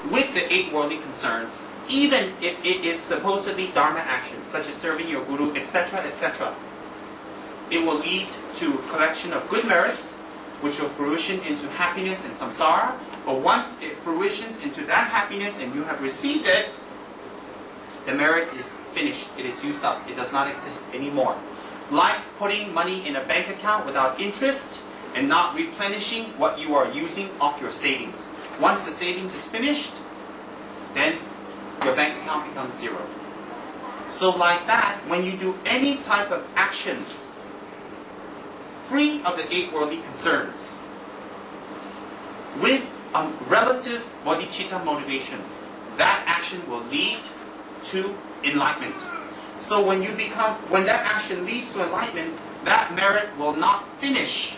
with the 8 worldly concerns, even if it is supposedly Dharma actions, such as serving your Guru, etc., etc. It will lead to a collection of good merits, which will fruition into happiness and samsara. But once it fruitions into that happiness and you have received it, the merit is finished. It is used up. It does not exist anymore. Like putting money in a bank account without interest and not replenishing what you are using off your savings. Once the savings is finished, then your bank account becomes zero. So like that, when you do any type of actions free of the 8 worldly concerns, with a relative bodhicitta motivation, that action will lead to enlightenment. So when that action leads to enlightenment, that merit will not finish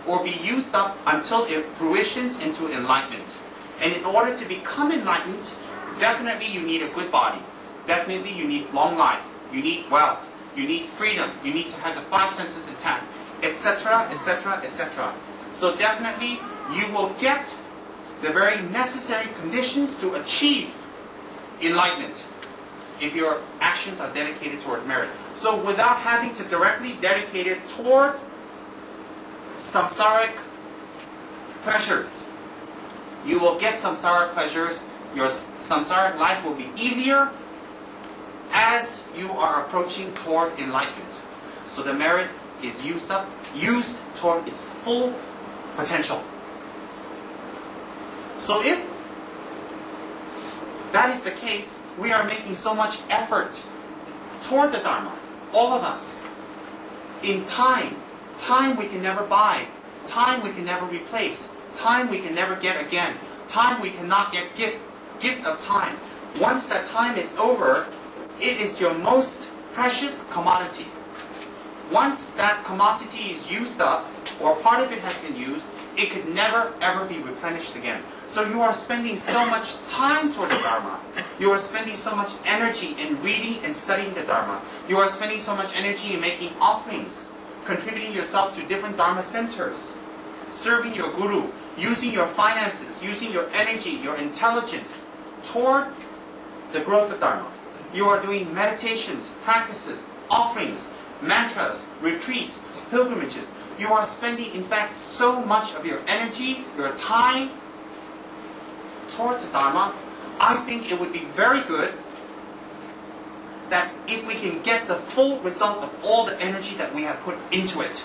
or be used up until it fruitions into enlightenment. And in order to become enlightened, definitely you need a good body. Definitely you need long life. You need wealth. You need freedom. You need to have the 5 senses intact, etc., etc., etc. So definitely you will get the very necessary conditions to achieve enlightenment if your actions are dedicated toward merit. So without having to directly dedicate it toward samsaric pleasures, you will get samsaric pleasures. Your samsaric life will be easier as you are approaching toward enlightenment. So the merit is used toward its full potential. So if that is the case, we are making so much effort toward the Dharma, all of us. In time we can never buy, time we can never replace, time we can never get again, time we cannot get gift of time. Once that time is over, it is your most precious commodity. Once that commodity is used up, or part of it has been used, it could never ever be replenished again. So you are spending so much time toward the Dharma. You are spending so much energy in reading and studying the Dharma. You are spending so much energy in making offerings, contributing yourself to different Dharma centers, serving your Guru, using your finances, using your energy, your intelligence toward the growth of Dharma. You are doing meditations, practices, offerings, mantras, retreats, pilgrimages. You are spending, in fact, so much of your energy, your time towards the Dharma. I think it would be very good that if we can get the full result of all the energy that we have put into it.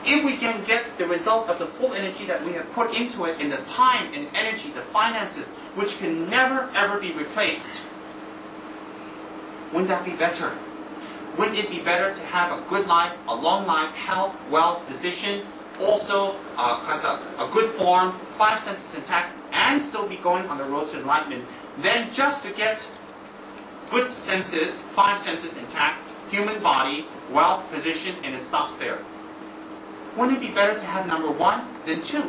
If we can get the result of the full energy that we have put into it in the time and energy, the finances, which can never ever be replaced, wouldn't that be better? Wouldn't it be better to have a good life, a long life, health, wealth, position, also a good form, 5 senses intact, and still be going on the road to enlightenment, than just to get good senses, 5 senses intact, human body, wealth, position, and it stops there? Wouldn't it be better to have number 1 than 2?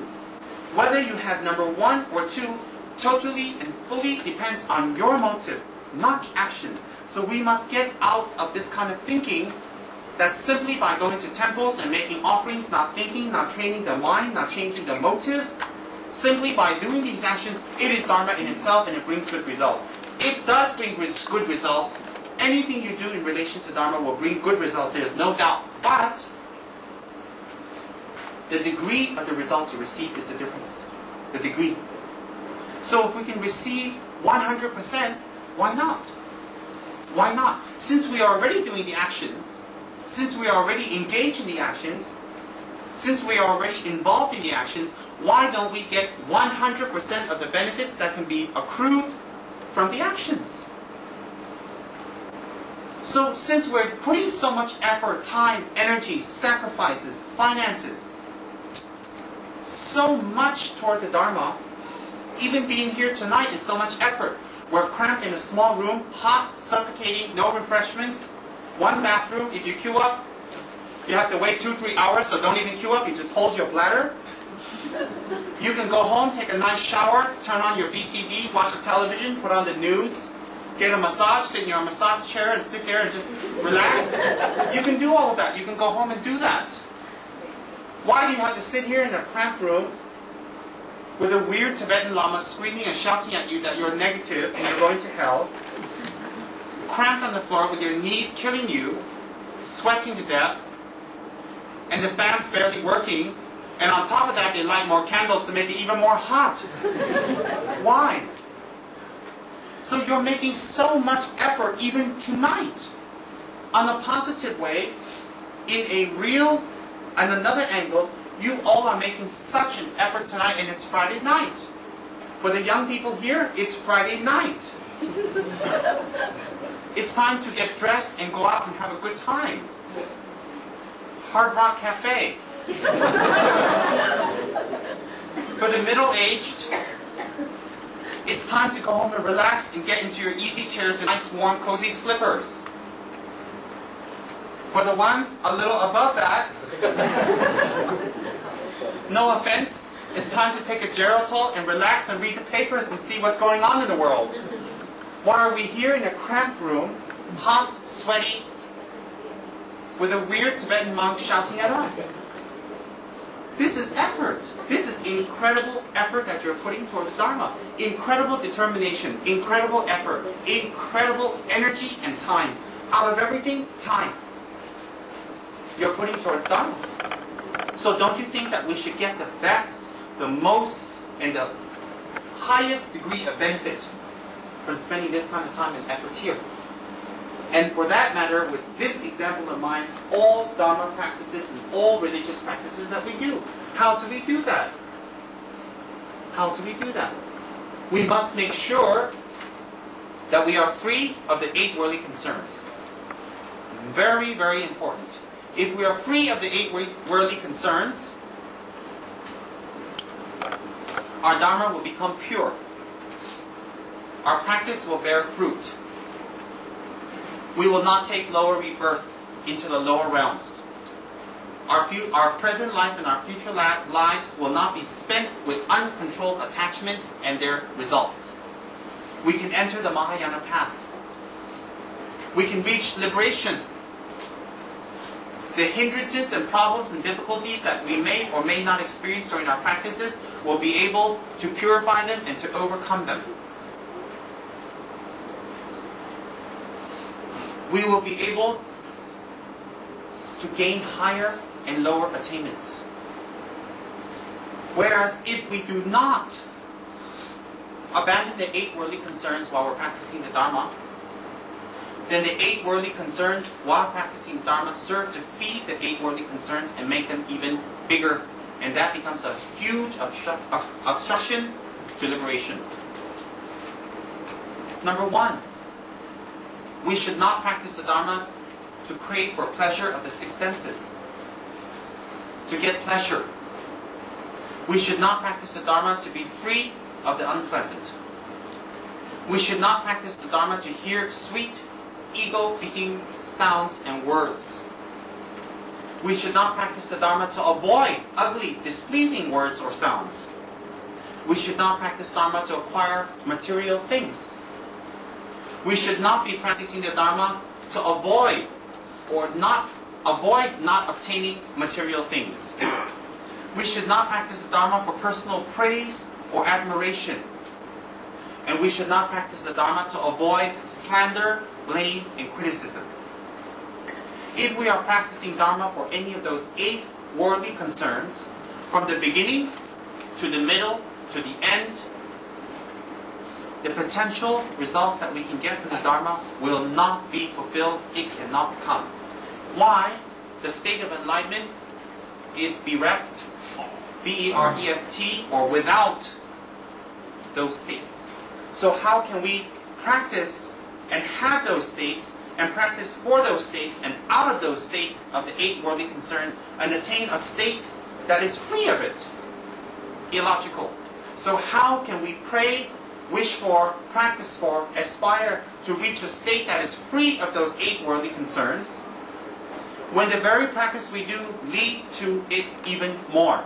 Whether you have number 1 or 2 totally and fully depends on your motive, not the action. So we must get out of this kind of thinking that simply by going to temples and making offerings, not thinking, not training the mind, not changing the motive, simply by doing these actions, it is Dharma in itself and it brings good results. It does bring good results. Anything you do in relation to Dharma will bring good results, there's no doubt. But the degree of the results you receive is the difference. The degree. So if we can receive 100%, why not? Why not? Since we are already doing the actions, since we are already engaged in the actions, since we are already involved in the actions, why don't we get 100% of the benefits that can be accrued from the actions? So since we're putting so much effort, time, energy, sacrifices, finances, so much toward the Dharma, even being here tonight is so much effort. We're cramped in a small room, hot, suffocating, no refreshments, 1 bathroom. If you queue up, you have to wait 2-3 hours, so don't even queue up, you just hold your bladder. You can go home, take a nice shower, turn on your VCD, watch the television, put on the news, get a massage, sit in your massage chair and sit there and just relax. You can do all of that. You can go home and do that. Why do you have to sit here in a cramped room with a weird Tibetan Lama screaming and shouting at you that you're negative and you're going to hell, cramped on the floor with your knees killing you, sweating to death, and the fan's barely working, and on top of that they light more candles to make it even more hot. Why? So you're making so much effort even tonight. On the positive way, in a real and another angle, you all are making such an effort tonight, and it's Friday night. For the young people here, it's Friday night. It's time to get dressed and go out and have a good time. Hard Rock Cafe. For the middle-aged, it's time to go home and relax and get into your easy chairs and nice, warm, cozy slippers. For the ones a little above that, no offense, it's time to take a Geritol and relax and read the papers and see what's going on in the world. Why are we here in a cramped room, hot, sweaty, with a weird Tibetan monk shouting at us? This is effort. This is incredible effort that you're putting toward the Dharma. Incredible determination, incredible effort, incredible energy and time. Out of everything, time. You're putting toward Dharma. So don't you think that we should get the best, the most, and the highest degree of benefit from spending this kind of time and effort here? And for that matter, with this example of mine, all Dharma practices and all religious practices that we do. How do we do that? How do we do that? We must make sure that we are free of the 8 worldly concerns. Very, very important. If we are free of the 8 worldly concerns, our Dharma will become pure. Our practice will bear fruit. We will not take lower rebirth into the lower realms. Our present life and our future lives will not be spent with uncontrolled attachments and their results. We can enter the Mahayana path. We can reach liberation. The hindrances and problems and difficulties that we may or may not experience during our practices, will be able to purify them and to overcome them. We will be able to gain higher and lower attainments. Whereas if we do not abandon the 8 worldly concerns while we're practicing the Dharma, then the 8 worldly concerns while practicing Dharma serve to feed the 8 worldly concerns and make them even bigger. And that becomes a huge obstruction to liberation. Number 1, we should not practice the Dharma to crave for pleasure of the 6 senses. To get pleasure. We should not practice the Dharma to be free of the unpleasant. We should not practice the Dharma to hear sweet, ego-pleasing sounds and words. We should not practice the Dharma to avoid ugly, displeasing words or sounds. We should not practice Dharma to acquire material things. We should not be practicing the Dharma to avoid not obtaining material things. We should not practice the Dharma for personal praise or admiration. And we should not practice the Dharma to avoid slander, blame, and criticism. If we are practicing Dharma for any of those 8 worldly concerns, from the beginning to the middle to the end, the potential results that we can get from the Dharma will not be fulfilled. It cannot come. Why? The state of enlightenment is bereft, B-E-R-E-F-T, or without those states. So how can we practice and have those states and practice for those states and out of those states of the 8 worldly concerns and attain a state that is free of it? Illogical. So how can we pray, wish for, practice for, aspire to reach a state that is free of those 8 worldly concerns when the very practice we do lead to it even more?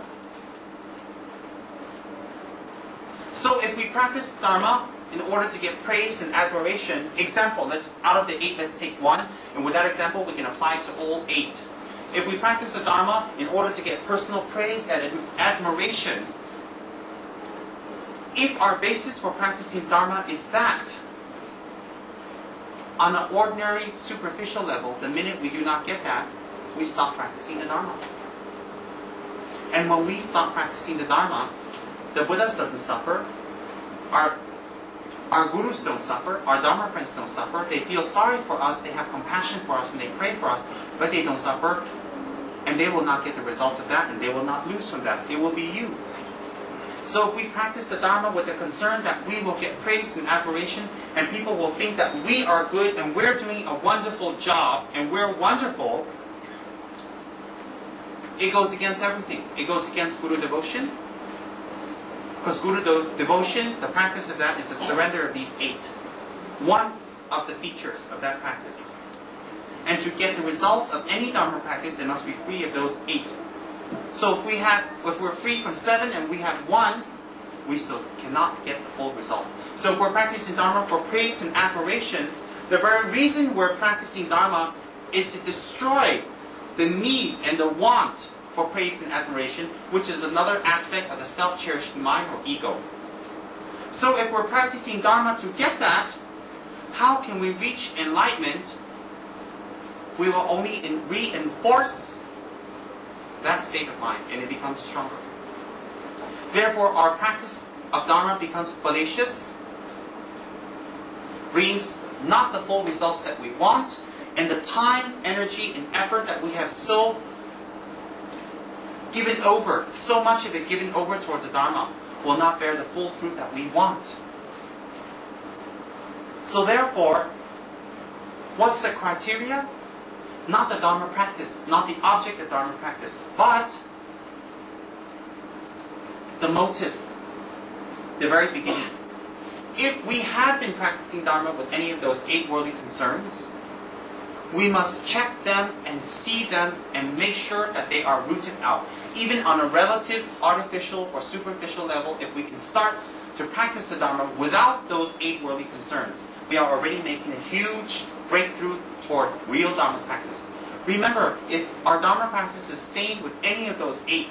So if we practice Dharma in order to get praise and admiration, example, out of the 8, let's take 1, and with that example we can apply it to all 8. If we practice the Dharma in order to get personal praise and admiration, If our basis for practicing Dharma is that, on an ordinary, superficial level, the minute we do not get that, we stop practicing the Dharma. And when we stop practicing the Dharma, the Buddhas doesn't suffer, our gurus don't suffer, our Dharma friends don't suffer, they feel sorry for us, they have compassion for us, and they pray for us, but they don't suffer, and they will not get the results of that, and they will not lose from that. It will be you. So if we practice the Dharma with the concern that we will get praise and admiration, and people will think that we are good, and we're doing a wonderful job, and we're wonderful, it goes against everything. It goes against Guru devotion. Because Guru devotion, the practice of that is the surrender of these 8. One of the features of that practice. And to get the results of any Dharma practice, it must be free of those 8. So if we're free from 7 and we have 1, we still cannot get the full results. So if we're practicing Dharma for praise and admiration, the very reason we're practicing Dharma is to destroy the need and the want for praise and admiration, which is another aspect of the self-cherishing mind or ego. So if we're practicing Dharma to get that, how can we reach enlightenment? We will only reinforce that state of mind, and it becomes stronger. Therefore, our practice of Dharma becomes fallacious, brings not the full results that we want, and the time, energy, and effort that we have so given over, so much of it given over toward the Dharma, will not bear the full fruit that we want. So therefore, what's the criteria? Not the Dharma practice, not the object of Dharma practice, but the motive, the very beginning. If we have been practicing Dharma with any of those 8 worldly concerns, we must check them and see them and make sure that they are rooted out. Even on a relative, artificial, or superficial level, if we can start to practice the Dharma without those 8 worldly concerns, we are already making a huge breakthrough toward real Dharma practice. Remember, if our Dharma practice is stained with any of those 8,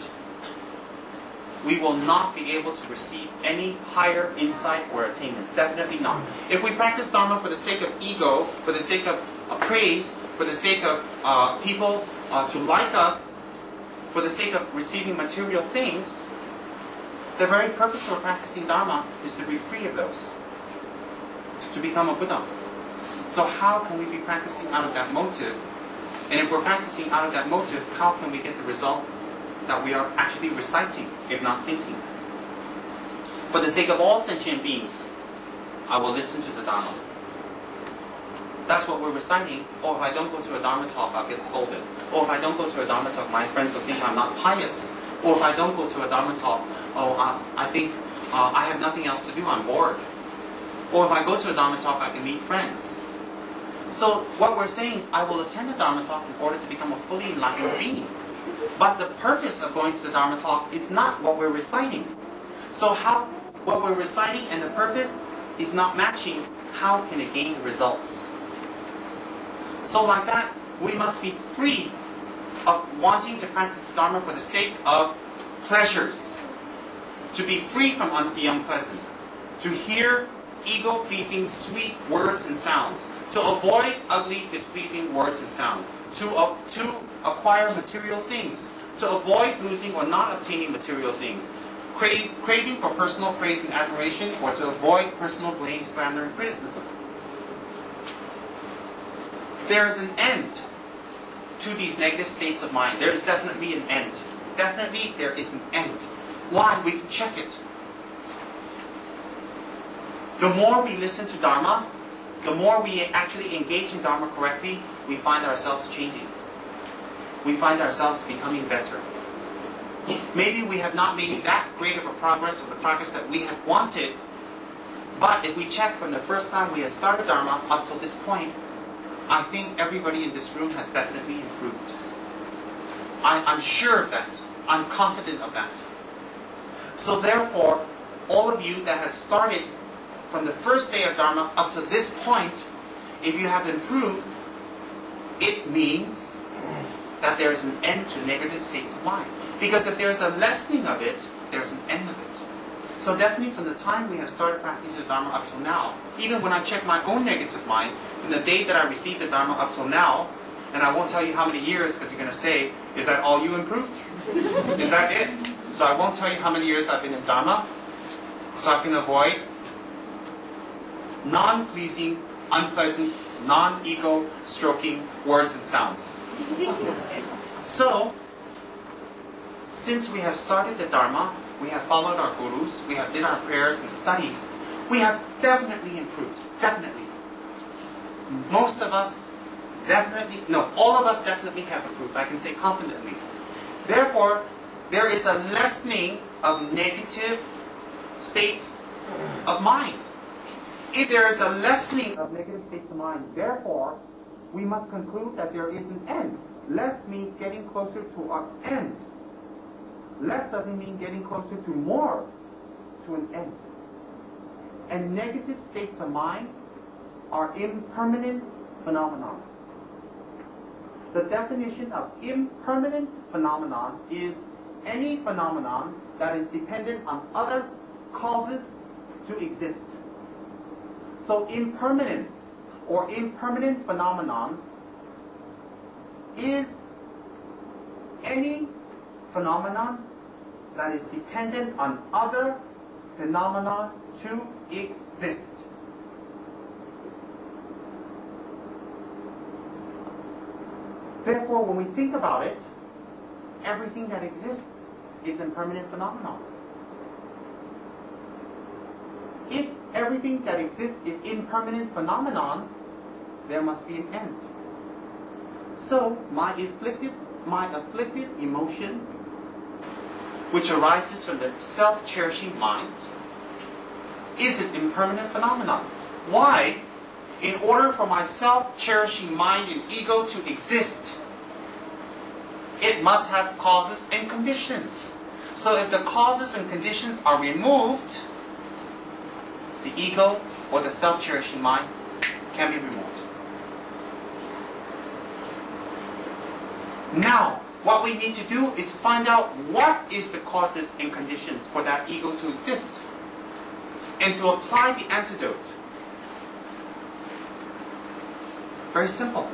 we will not be able to receive any higher insight or attainments. Definitely not. If we practice Dharma for the sake of ego, for the sake of praise, for the sake of people to like us, for the sake of receiving material things, the very purpose of practicing Dharma is to be free of those, to become a Buddha. So how can we be practicing out of that motive? And if we're practicing out of that motive, how can we get the result that we are actually reciting, if not thinking? For the sake of all sentient beings, I will listen to the Dharma. That's what we're reciting. Or if I don't go to a Dharma talk, I'll get scolded. Or if I don't go to a Dharma talk, my friends will think I'm not pious. Or if I don't go to a Dharma talk, I think I have nothing else to do, I'm bored. Or if I go to a Dharma talk, I can meet friends. So what we're saying is, I will attend a Dharma talk in order to become a fully enlightened being. But the purpose of going to the Dharma talk is not what we're reciting. So what we're reciting and the purpose is not matching, how can it gain the results? So like that, we must be free of wanting to practice Dharma for the sake of pleasures. To be free from the unpleasant. To hear ego-pleasing sweet words and sounds. To avoid ugly, displeasing words and sounds. To acquire material things. To avoid losing or not obtaining material things. Craving for personal praise and admiration, or to avoid personal blame, slander, and criticism. There is an end to these negative states of mind. There is definitely an end. Definitely there is an end. Why? We can check it. The more we listen to Dharma, the more we actually engage in Dharma correctly, we find ourselves changing. We find ourselves becoming better. Maybe we have not made that great of a progress, or the progress that we have wanted, but if we check from the first time we have started Dharma up till this point, I think everybody in this room has definitely improved. I'm sure of that. I'm confident of that. So therefore, all of you that have started from the first day of Dharma up to this point, if you have improved, it means that there is an end to negative states of mind. Because if there is a lessening of it, there's an end of it. So definitely from the time we have started practicing the Dharma up till now, even when I check my own negative mind, from the day that I received the Dharma up till now, and I won't tell you how many years because you're going to say, is that all you improved? Is that it? So I won't tell you how many years I've been in Dharma, so I can avoid non-pleasing, unpleasant, non-ego stroking words and sounds. So, since we have started the Dharma, we have followed our gurus, we have did our prayers and studies, we have definitely improved. Definitely. Most of us definitely, no, all of us definitely have improved. I can say confidently. Therefore, there is a lessening of negative states of mind. If there is a lessening of negative states of mind, therefore, we must conclude that there is an end. Less means getting closer to our end. Less doesn't mean getting closer to more, to an end. And negative states of mind are impermanent phenomena. The definition of impermanent phenomenon is any phenomenon that is dependent on other causes to exist. So impermanence or impermanent phenomenon is any phenomenon that is dependent on other phenomena to exist. Therefore, when we think about it, everything that exists is impermanent phenomenon. If everything that exists is impermanent phenomenon, there must be an end. So, my afflicted emotions, which arises from the self-cherishing mind, is an impermanent phenomenon. Why? In order for my self-cherishing mind and ego to exist, it must have causes and conditions. So if the causes and conditions are removed, the ego or the self-cherishing mind can be removed. Now, what we need to do is find out what is the causes and conditions for that ego to exist, and to apply the antidote. Very simple.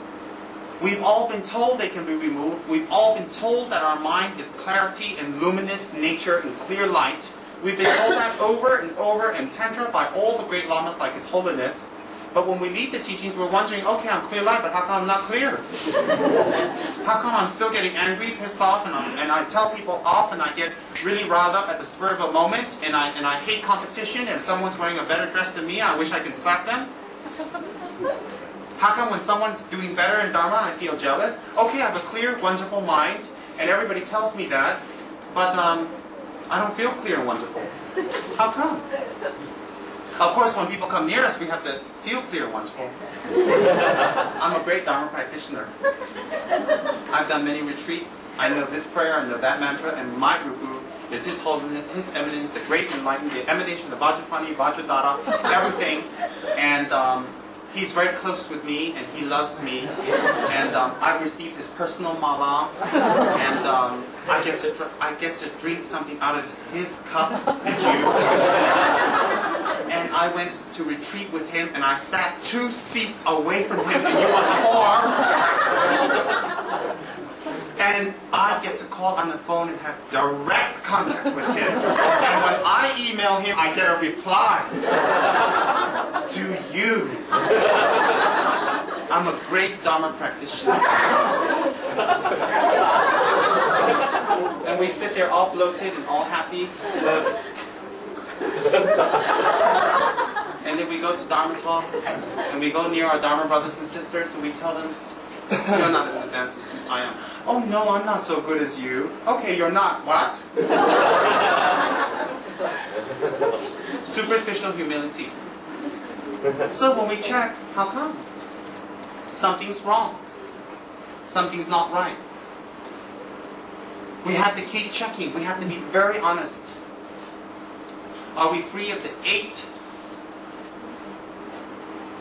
We've all been told they can be removed. We've all been told that our mind is clarity and luminous nature and clear light. We've been told that over and over in Tantra by all the great lamas like His Holiness. But when we leave the teachings, we're wondering, okay, I'm clear light, but how come I'm not clear? How come I'm still getting angry, pissed off, and I tell people off, and I get really riled up at the spur of a moment, and I hate competition, and if someone's wearing a better dress than me, I wish I could slap them? How come when someone's doing better in Dharma, I feel jealous? Okay, I have a clear, wonderful mind, and everybody tells me that, but I don't feel clear and wonderful. How come? Of course, when people come near us, we have to feel clear and wonderful. I'm a great Dharma practitioner. I've done many retreats. I know this prayer, I know that mantra, and my Guru is His Holiness, His Eminence, the Great Enlightened, the emanation of Vajrapani, Vajradhara, everything. And he's very close with me, and he loves me. And I've received his personal mala, and I get to drink something out of his cup, the dew. And I went to retreat with him, and I sat 2 seats away from him, and you were 4. And I get to call on the phone and have direct contact with him. And when I email him, I get a reply. To you. I'm a great Dharma practitioner. And we sit there all bloated and all happy. And then we go to Dharma talks, and we go near our Dharma brothers and sisters, and we tell them, you're not as advanced as I am. Oh no, I'm not so good as you. Okay, you're not. What? Superficial humility. So when we check, how come? Something's wrong. Something's not right. We have to keep checking. We have to be very honest. Are we free of the 8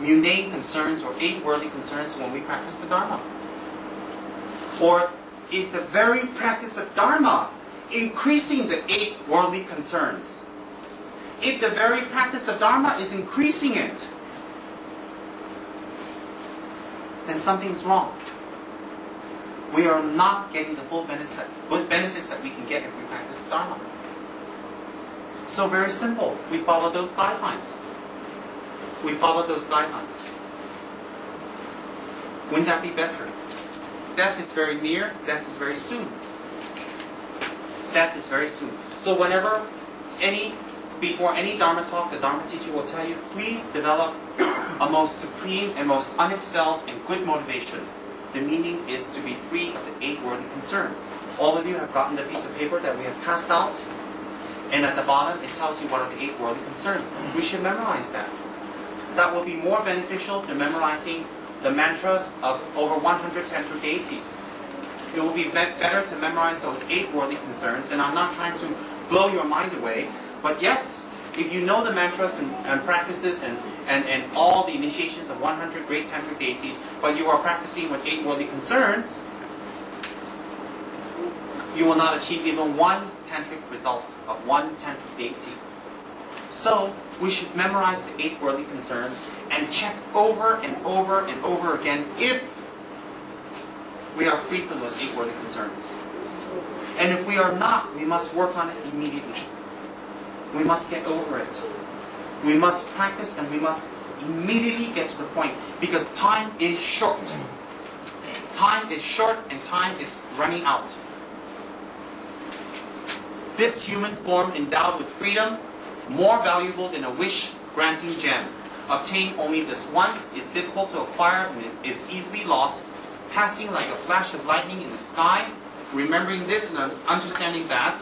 mundane concerns or 8 worldly concerns when we practice the Dharma? Or is the very practice of Dharma increasing the 8 worldly concerns? if the very practice of Dharma is increasing it, then something's wrong. We are not getting the full benefits that we can get if we practice Dharma. So very simple. We follow those guidelines. We follow those guidelines. Wouldn't that be better? Death is very near. Death is very soon. Death is very soon. So whenever before any Dharma talk, the Dharma teacher will tell you, please develop a most supreme and most unexcelled and good motivation. The meaning is to be free of the 8 worldly concerns. All of you have gotten the piece of paper that we have passed out, and at the bottom it tells you what are the 8 worldly concerns. We should memorize that. That will be more beneficial than memorizing the mantras of over 100 tantric deities. It will be better to memorize those 8 worldly concerns, and I'm not trying to blow your mind away, but yes, if you know the mantras and practices and all the initiations of 100 great tantric deities, but you are practicing with 8 worldly concerns, you will not achieve even one tantric result of one tantric deity. So, we should memorize the 8 worldly concerns and check over and over and over again if we are free from those 8 worldly concerns. And if we are not, we must work on it immediately. We must get over it. We must practice and we must immediately get to the point, because time is short. Time is short and time is running out. This human form endowed with freedom, more valuable than a wish-granting gem, obtained only this once, is difficult to acquire and is easily lost, passing like a flash of lightning in the sky. Remembering this and understanding that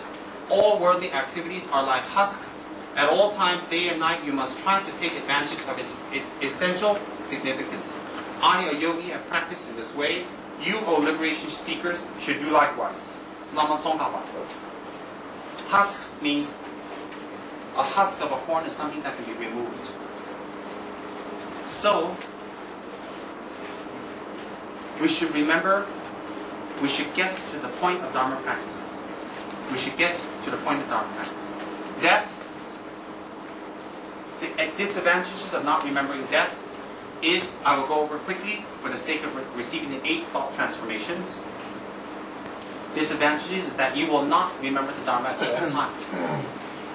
all worldly activities are like husks. At all times, day and night, you must try to take advantage of its essential significance. I, a yogi, have practiced in this way. You, O liberation seekers, should do likewise. Husks means a husk of a corn is something that can be removed. So, we should remember, we should get to the point of Dharma practice. We should get to the point of Dharma practice. Death, the disadvantages of not remembering death is, I will go over quickly for the sake of receiving the 8 thought transformations. Disadvantages is that you will not remember the Dharma at all times.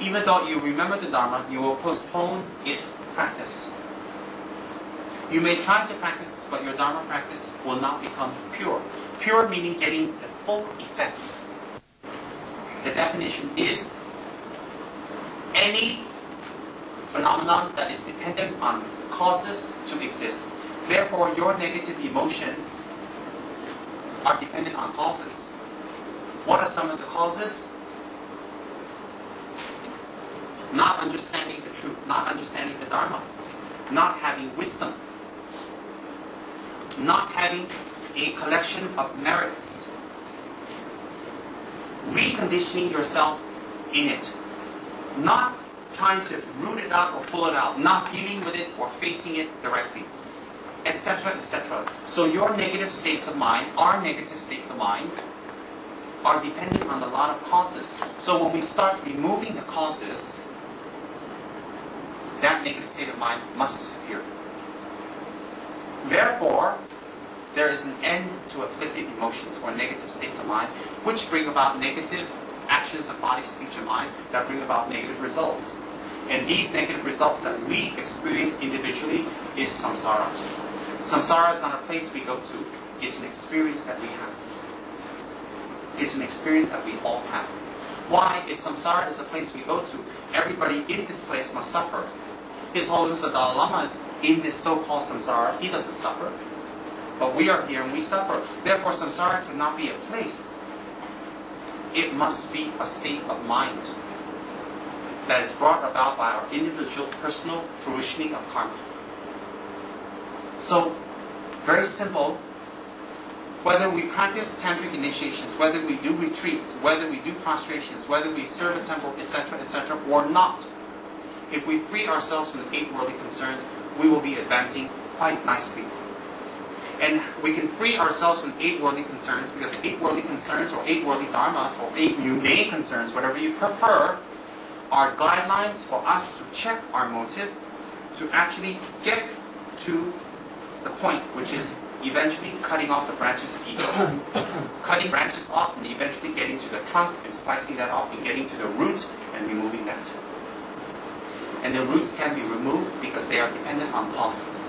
Even though you remember the Dharma, you will postpone its practice. You may try to practice, but your Dharma practice will not become pure. Pure meaning getting the full effects. The definition is any phenomenon that is dependent on causes to exist. Therefore, your negative emotions are dependent on causes. What are some of the causes? Not understanding the truth, not understanding the Dharma, not having wisdom, not having a collection of merits, reconditioning yourself in it, not trying to root it out or pull it out, not dealing with it or facing it directly, etc., etc. So your negative states of mind, our negative states of mind, are dependent on a lot of causes. So when we start removing the causes, that negative state of mind must disappear. Therefore, there is an end to afflicted emotions or negative states of mind, which bring about negative actions of body, speech, and mind that bring about negative results. And these negative results that we experience individually is samsara. Samsara is not a place we go to. It's an experience that we have. It's an experience that we all have. Why? If samsara is a place we go to, everybody in this place must suffer. His Holiness the Dalai Lama is in this so-called samsara. He doesn't suffer. But we are here and we suffer. Therefore, samsara cannot be a place. It must be a state of mind that is brought about by our individual, personal fruitioning of karma. So, very simple. Whether we practice tantric initiations, whether we do retreats, whether we do prostrations, whether we serve a temple, etc., etc., or not, if we free ourselves from the 8 worldly concerns, we will be advancing quite nicely. And we can free ourselves from 8 worldly concerns, because the 8 worldly concerns, or 8 worldly dharmas, or 8 mundane concerns, whatever you prefer, are guidelines for us to check our motive, to actually get to the point, which is eventually cutting off the branches of ego. Cutting branches off and eventually getting to the trunk and slicing that off and getting to the roots and removing that. And the roots can be removed because they are dependent on causes.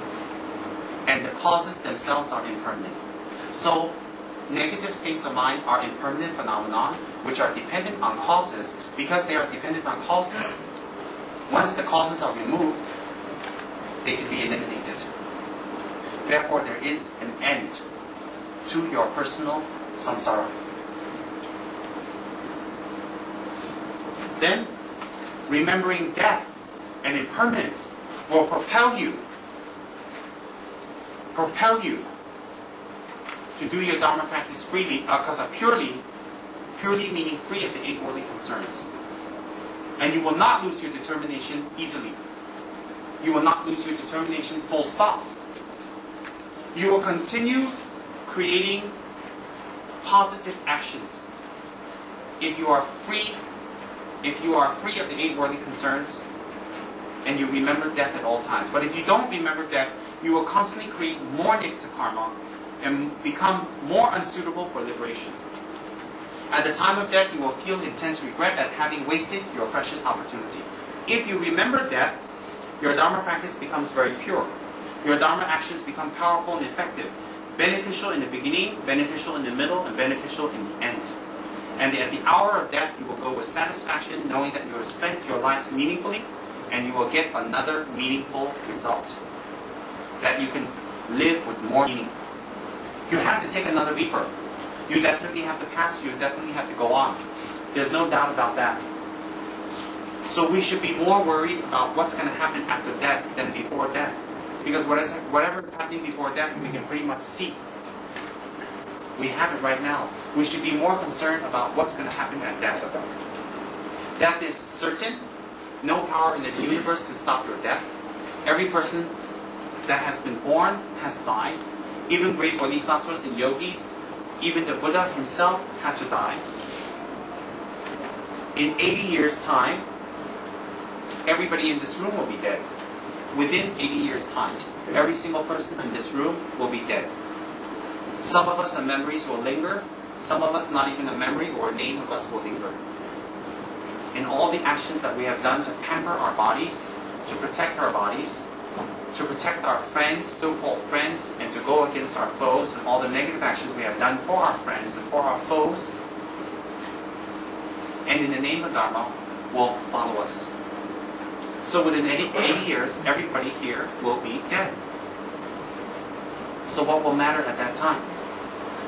And the causes themselves are impermanent. So, negative states of mind are impermanent phenomena which are dependent on causes. Because they are dependent on causes, once the causes are removed, they can be eliminated. Therefore, there is an end to your personal samsara. Then, remembering death and impermanence will propel you to do your Dharma practice freely, because of purely meaning free of the 8 worldly concerns. And you will not lose your determination easily. You will not lose your determination full stop. You will continue creating positive actions. If you are free of the 8 worldly concerns, and you remember death at all times. But if you don't remember death, you will constantly create more negative karma and become more unsuitable for liberation. At the time of death, you will feel intense regret at having wasted your precious opportunity. If you remember death, your Dharma practice becomes very pure. Your Dharma actions become powerful and effective, beneficial in the beginning, beneficial in the middle, and beneficial in the end. And at the hour of death, you will go with satisfaction, knowing that you have spent your life meaningfully, and you will get another meaningful result. That you can live with more meaning. You have to take another rebirth. You definitely have to pass, you definitely have to go on. There's no doubt about that. So we should be more worried about what's going to happen after death than before death. Because whatever is happening before death, we can pretty much see. We have it right now. We should be more concerned about what's going to happen at death. Death is certain. No power in the universe can stop your death. Every person that has been born has died. Even great bodhisattvas and yogis, even the Buddha himself had to die. In 80 years' time, everybody in this room will be dead. Within 80 years' time, every single person in this room will be dead. Some of us, our memories will linger. Some of us, not even a memory or a name of us will linger. And all the actions that we have done to pamper our bodies, to protect our bodies, to protect our friends, so-called friends, and to go against our foes, and all the negative actions we have done for our friends and for our foes, and in the name of Dharma, will follow us. So within 80 years, everybody here will be dead. So what will matter at that time?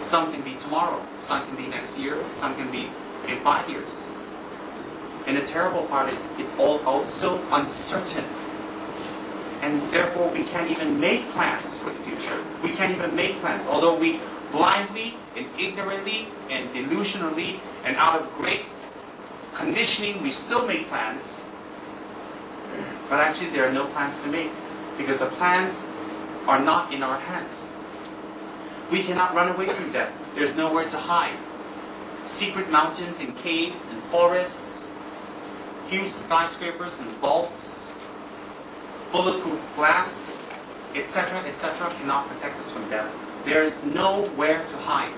Some can be tomorrow, some can be next year, some can be in 5 years. And the terrible part is, it's all so uncertain. And therefore, we can't even make plans for the future. We can't even make plans. Although we blindly and ignorantly and delusionally and out of great conditioning, we still make plans. But actually, there are no plans to make. Because the plans are not in our hands. We cannot run away from death. There's nowhere to hide. Secret mountains and caves and forests, huge skyscrapers and vaults, bulletproof glass, etc., etc., cannot protect us from death. There is nowhere to hide.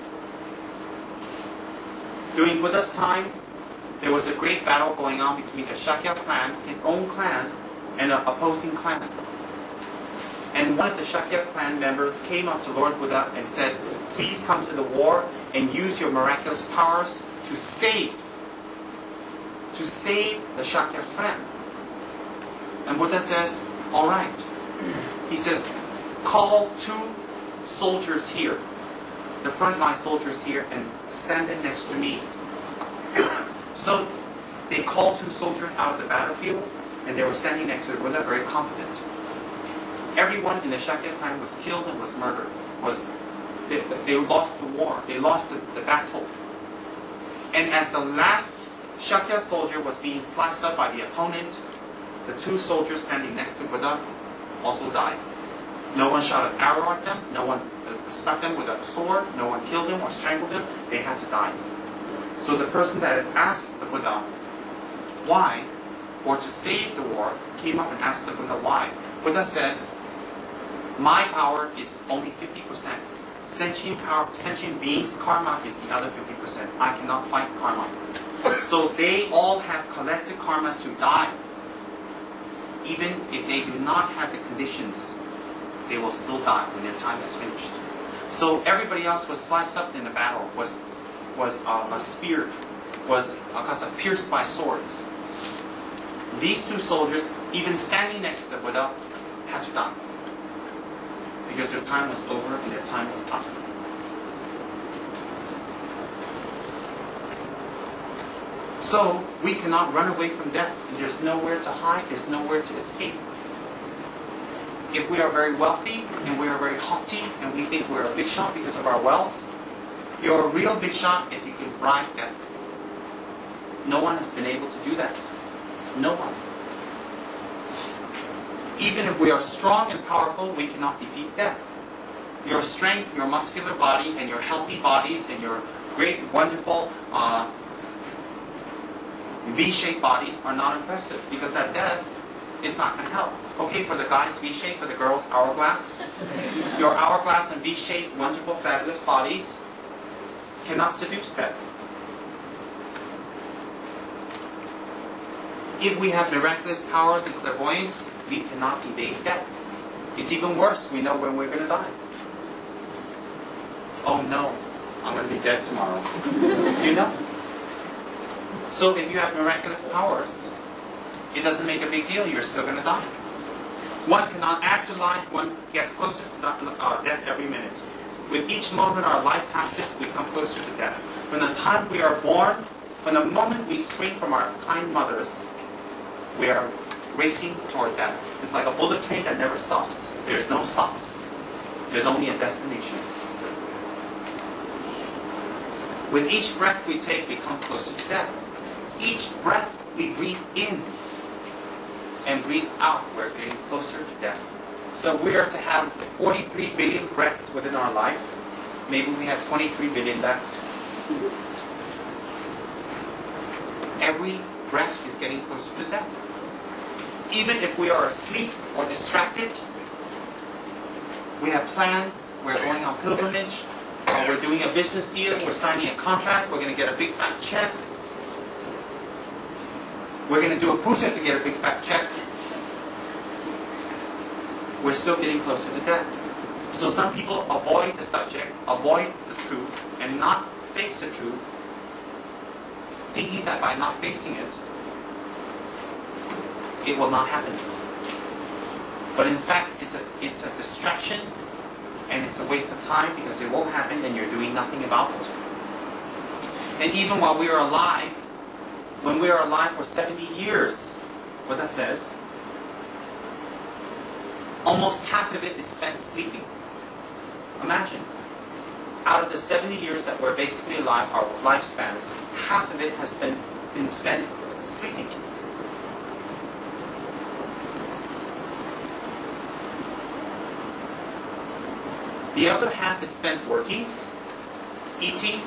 During Buddha's time, there was a great battle going on between the Shakya clan, his own clan, and an opposing clan. And one of the Shakya clan members came up to Lord Buddha and said, "Please come to the war and use your miraculous powers to save the Shakya clan." And Buddha says, "All right." He says, "Call 2 soldiers here, the frontline soldiers here, and stand them next to me." So they called 2 soldiers out of the battlefield, and they were standing next to the Buddha, very confident. Everyone in the Shakya clan was killed and was murdered. They lost the war. They lost the battle. And as the last Shakya soldier was being sliced up by the opponent, the 2 soldiers standing next to Buddha also died. No one shot an arrow at them. No one stuck them with a sword. No one killed them or strangled them. They had to die. So the person that had asked the Buddha why or to save the war, came up and asked the Buddha why. Buddha says, my power is only 50%. Sentient beings' karma is the other 50%. I cannot fight karma. So they all have collected karma to die. Even if they do not have the conditions, they will still die when their time is finished. So everybody else was sliced up in the battle, was speared, was pierced by swords. These two soldiers, even standing next to the Buddha, had to die. Because their time was over and their time was up. So we cannot run away from death. There's nowhere to hide, there's nowhere to escape. If we are very wealthy and we are very haughty and we think we're a big shot because of our wealth, you're a real big shot if you can bribe death. No one has been able to do that. No one. Even if we are strong and powerful, we cannot defeat death. Your strength, your muscular body, and your healthy bodies, and your great, wonderful V-shaped bodies are not impressive, because that death is not going to help. Okay, for the guys, V-shape, for the girls, hourglass. Your hourglass and V-shaped, wonderful, fabulous bodies cannot seduce death. If we have miraculous powers and clairvoyance, we cannot evade death. It's even worse. We know when we're going to die. Oh no, I'm going to be dead tomorrow. You know? So if you have miraculous powers, it doesn't make a big deal. You're still going to die. One cannot add to life. One gets closer to death every minute. With each moment our life passes, we come closer to death. From the time we are born, from the moment we spring from our kind mothers, we are racing toward death. It's like a bullet train that never stops. There's no stops. There's only a destination. With each breath we take, we come closer to death. Each breath we breathe in and breathe out, we're getting closer to death. So we are to have 43 billion breaths within our life. Maybe we have 23 billion left. Every breath is getting closer to death. Even if we are asleep or distracted, we have plans, we're going on pilgrimage, or we're doing a business deal, we're signing a contract, we're going to get a big fat check. We're going to do a puja to get a big fat check. We're still getting closer to death. So some people avoid the subject, avoid the truth, and not face the truth, thinking that by not facing it, it will not happen. But in fact, it's a distraction, and it's a waste of time because it won't happen and you're doing nothing about it. And even while we are alive, when we are alive for 70 years, Buddha says, almost half of it is spent sleeping. Imagine, out of the 70 years that we're basically alive, our lifespans, half of it has been spent sleeping. The other half is spent working, eating,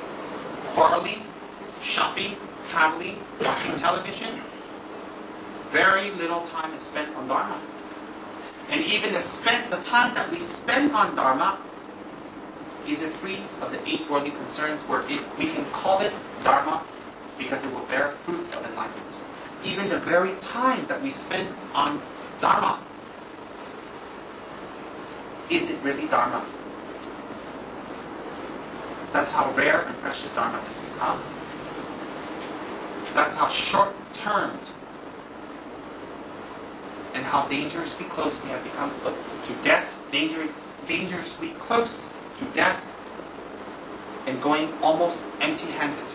quarreling, shopping, traveling, watching television. Very little time is spent on Dharma. And even the time that we spend on Dharma isn't free of the 8 worldly concerns, where we can call it Dharma because it will bear fruits of enlightenment. Even the very time that we spend on Dharma, is it really Dharma? That's how rare and precious Dharma has become. That's how short-termed and how dangerously close we have become to death, dangerously close to death, and going almost empty-handed.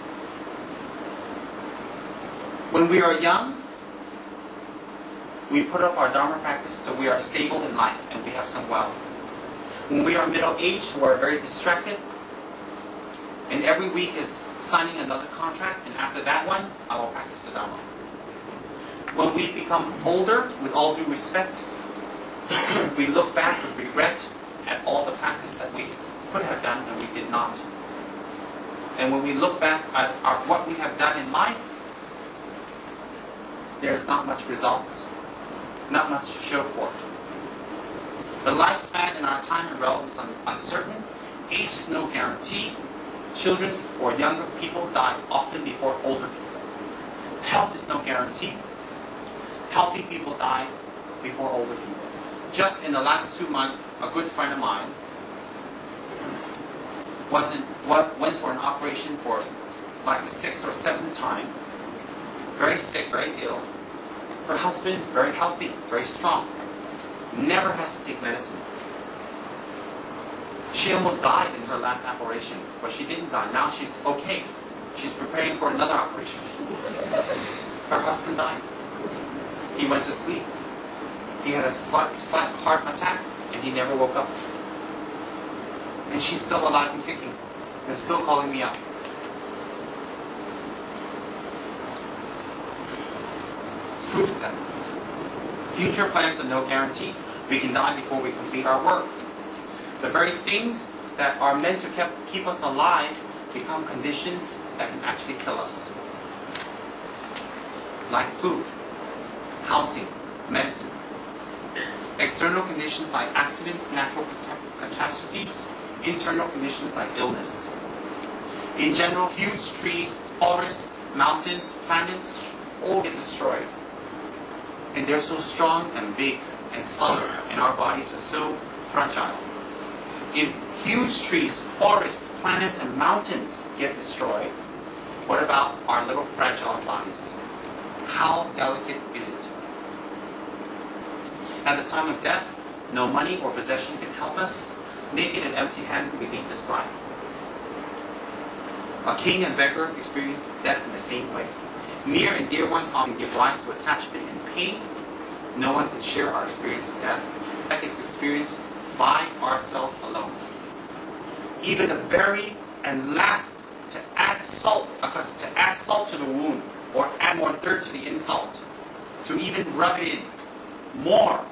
When we are young, we put up our Dharma practice so we are stable in life and we have some wealth. When we are middle-aged, we are very distracted, and every week is signing another contract, and after that one, I will practice the Dharma. When we become older, with all due respect, we look back with regret at all the practice that we could have done and we did not. And when we look back at what we have done in life, there's not much results, not much to show for it. The lifespan in our time and realm is uncertain. Age is no guarantee. Children or younger people die often before older people. Health is no guarantee. Healthy people die before older people. Just in the last 2 months, a good friend of mine went for an operation for like the 6th or 7th time. Very sick, very ill. Her husband, very healthy, very strong. Never has to take medicine. She almost died in her last operation, but she didn't die. Now she's okay. She's preparing for another operation. Her husband died. He went to sleep. He had a slight heart attack, and he never woke up. And she's still alive and kicking, and still calling me up. Proof of that. Future plans are no guarantee. We can die before we complete our work. The very things that are meant to keep us alive become conditions that can actually kill us. Like food, housing, medicine. External conditions like accidents, natural catastrophes. Internal conditions like illness. In general, huge trees, forests, mountains, planets, all get destroyed. And they're so strong and big and solid, and our bodies are so fragile. If huge trees, forests, planets, and mountains get destroyed, what about our little fragile bodies? How delicate is it? At the time of death, no money or possession can help us. Naked and empty-handed, we leave this life. A king and beggar experience death in the same way. Near and dear ones often give rise to attachment and pain. No one can share our experience of death. That is experienced by ourselves alone. Even the very and last to add salt to the wound, or add more dirt to the insult, to even rub it in more.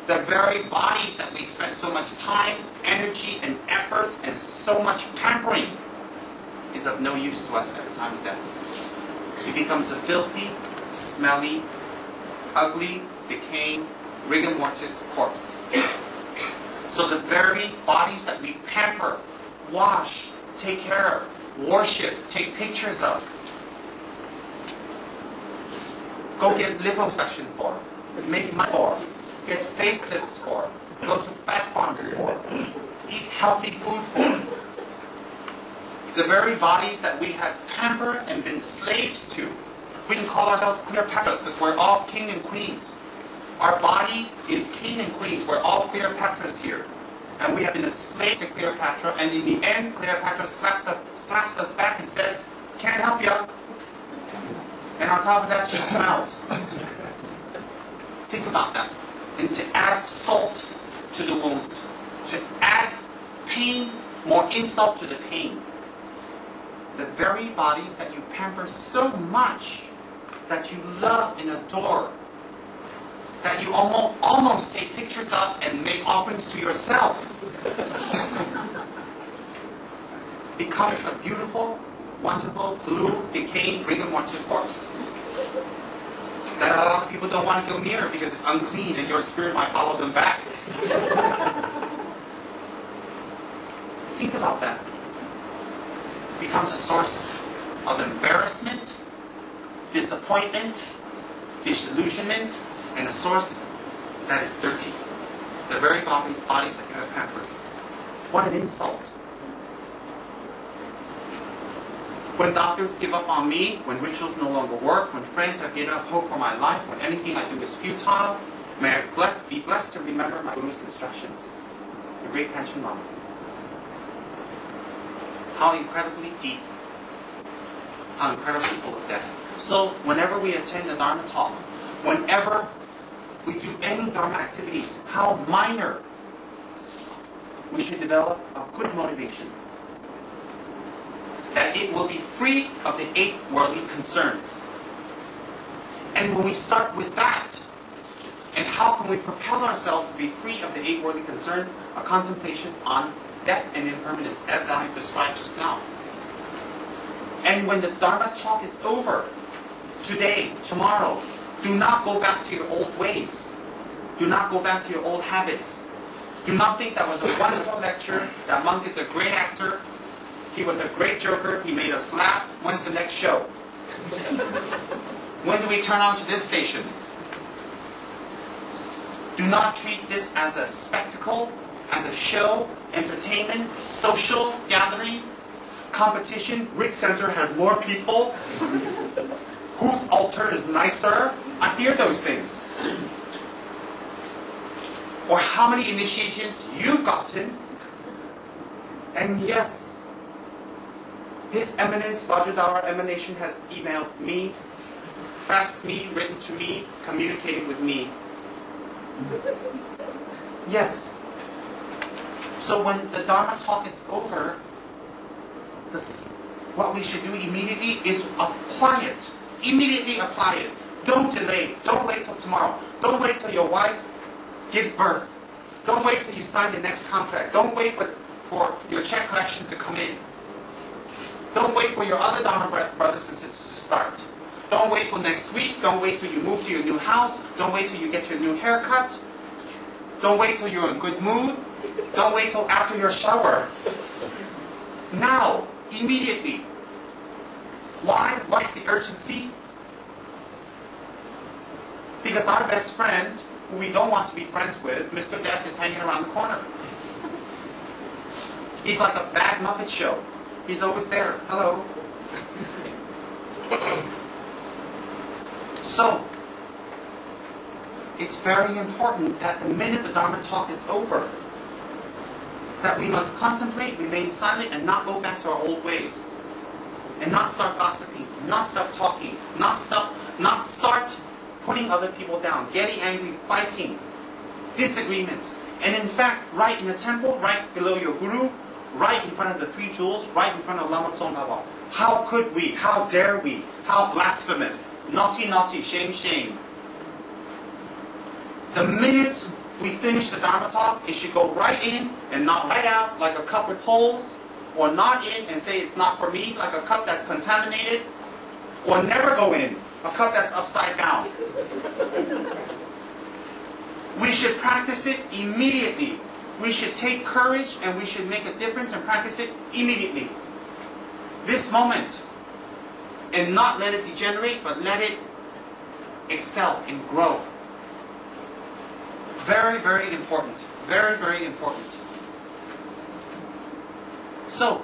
The very bodies that we spend so much time, energy, and effort, and so much pampering is of no use to us at the time of death. It becomes a filthy, smelly, ugly, decaying, rigor mortis corpse. So the very bodies that we pamper, wash, take care of, worship, take pictures of, go get liposuction for, make money for, get facelifts for, go to fat farms for, eat healthy food for. The very bodies that we have pampered and been slaves to. We can call ourselves Cleopatras because we're all king and queens. Our body is king and queens. We're all Cleopatras here. And we have been a slave to Cleopatra, and in the end, Cleopatra slaps us back and says, "Can't help you." And on top of that, she smiles. Think about that. And to add salt to the wound, to add pain, more insult to the pain. The very bodies that you pamper so much, that you love and adore, that you almost take pictures of and make offerings to yourself, becomes a beautiful, wonderful, blue, decaying, rigor mortis corpse that a lot of people don't want to go near because it's unclean and your spirit might follow them back. Think about that. It becomes a source of embarrassment, disappointment, disillusionment, and a source that is dirty. The very bodies that you have pampered. What an insult. When doctors give up on me, when rituals no longer work, when friends have given up hope for my life, when anything I do is futile, may I be blessed to remember my Buddhist instructions. The Great Pension Lama. How incredibly deep. How incredibly full of depth. So whenever we attend the Dharma talk, whenever we do any Dharma activities, how minor, we should develop a good motivation. That it will be free of the 8 worldly concerns. And when we start with that, and how can we propel ourselves to be free of the 8 worldly concerns? A contemplation on death and impermanence, as I described just now. And when the Dharma talk is over, today, tomorrow, Do not go back to your old ways. Do not go back to your old habits. Do not think that was a wonderful lecture. That monk is a great actor. He was a great joker. He made us laugh. When's the next show? When do we turn on to this station? Do not treat this as a spectacle, as a show, entertainment, social gathering, competition. Which center has more people? Whose altar is nicer? I hear those things. Or how many initiations you've gotten. And yes, His Eminence Vajradhara Emanation has emailed me, faxed me, written to me, communicated with me. Yes. So when the Dharma talk is over, what we should do immediately is apply it. Immediately apply it. Don't delay. Don't wait till tomorrow. Don't wait till your wife gives birth. Don't wait till you sign the next contract. Don't wait for your check collection to come in. Don't wait for your other Dharma brothers and sisters to start. Don't wait for next week. Don't wait till you move to your new house. Don't wait till you get your new haircut. Don't wait till you're in good mood. Don't wait till after your shower. Now, immediately. Why? What's the urgency? Because our best friend, who we don't want to be friends with, Mr. Death, is hanging around the corner. He's like a bad Muppet show. He's always there. Hello. So, it's very important that the minute the Dharma talk is over, that we must contemplate, remain silent, and not go back to our old ways. And not start gossiping, not start talking, not start putting other people down, getting angry, fighting, disagreements. And in fact, right in the temple, right below your guru, right in front of the three jewels, right in front of Lama Tsongkhapa. How could we? How dare we? How blasphemous. Naughty, naughty, shame, shame. The minute we finish the Dharma talk, it should go right in and not right out like a cup with holes, or not in and say it's not for me, like a cup that's contaminated, or never go in, a cup that's upside down. We should practice it immediately. We should take courage and we should make a difference and practice it immediately. This moment. And not let it degenerate, but let it excel and grow. Very, very important. Very, very important. So,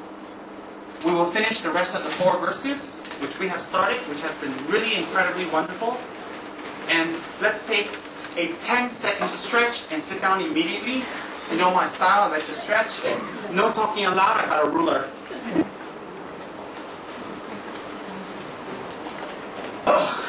we will finish the rest of the 4 verses, which we have started, which has been really incredibly wonderful. And let's take a 10-second stretch and sit down immediately. You know my style, I like to stretch. No talking aloud, I got a ruler. Ugh.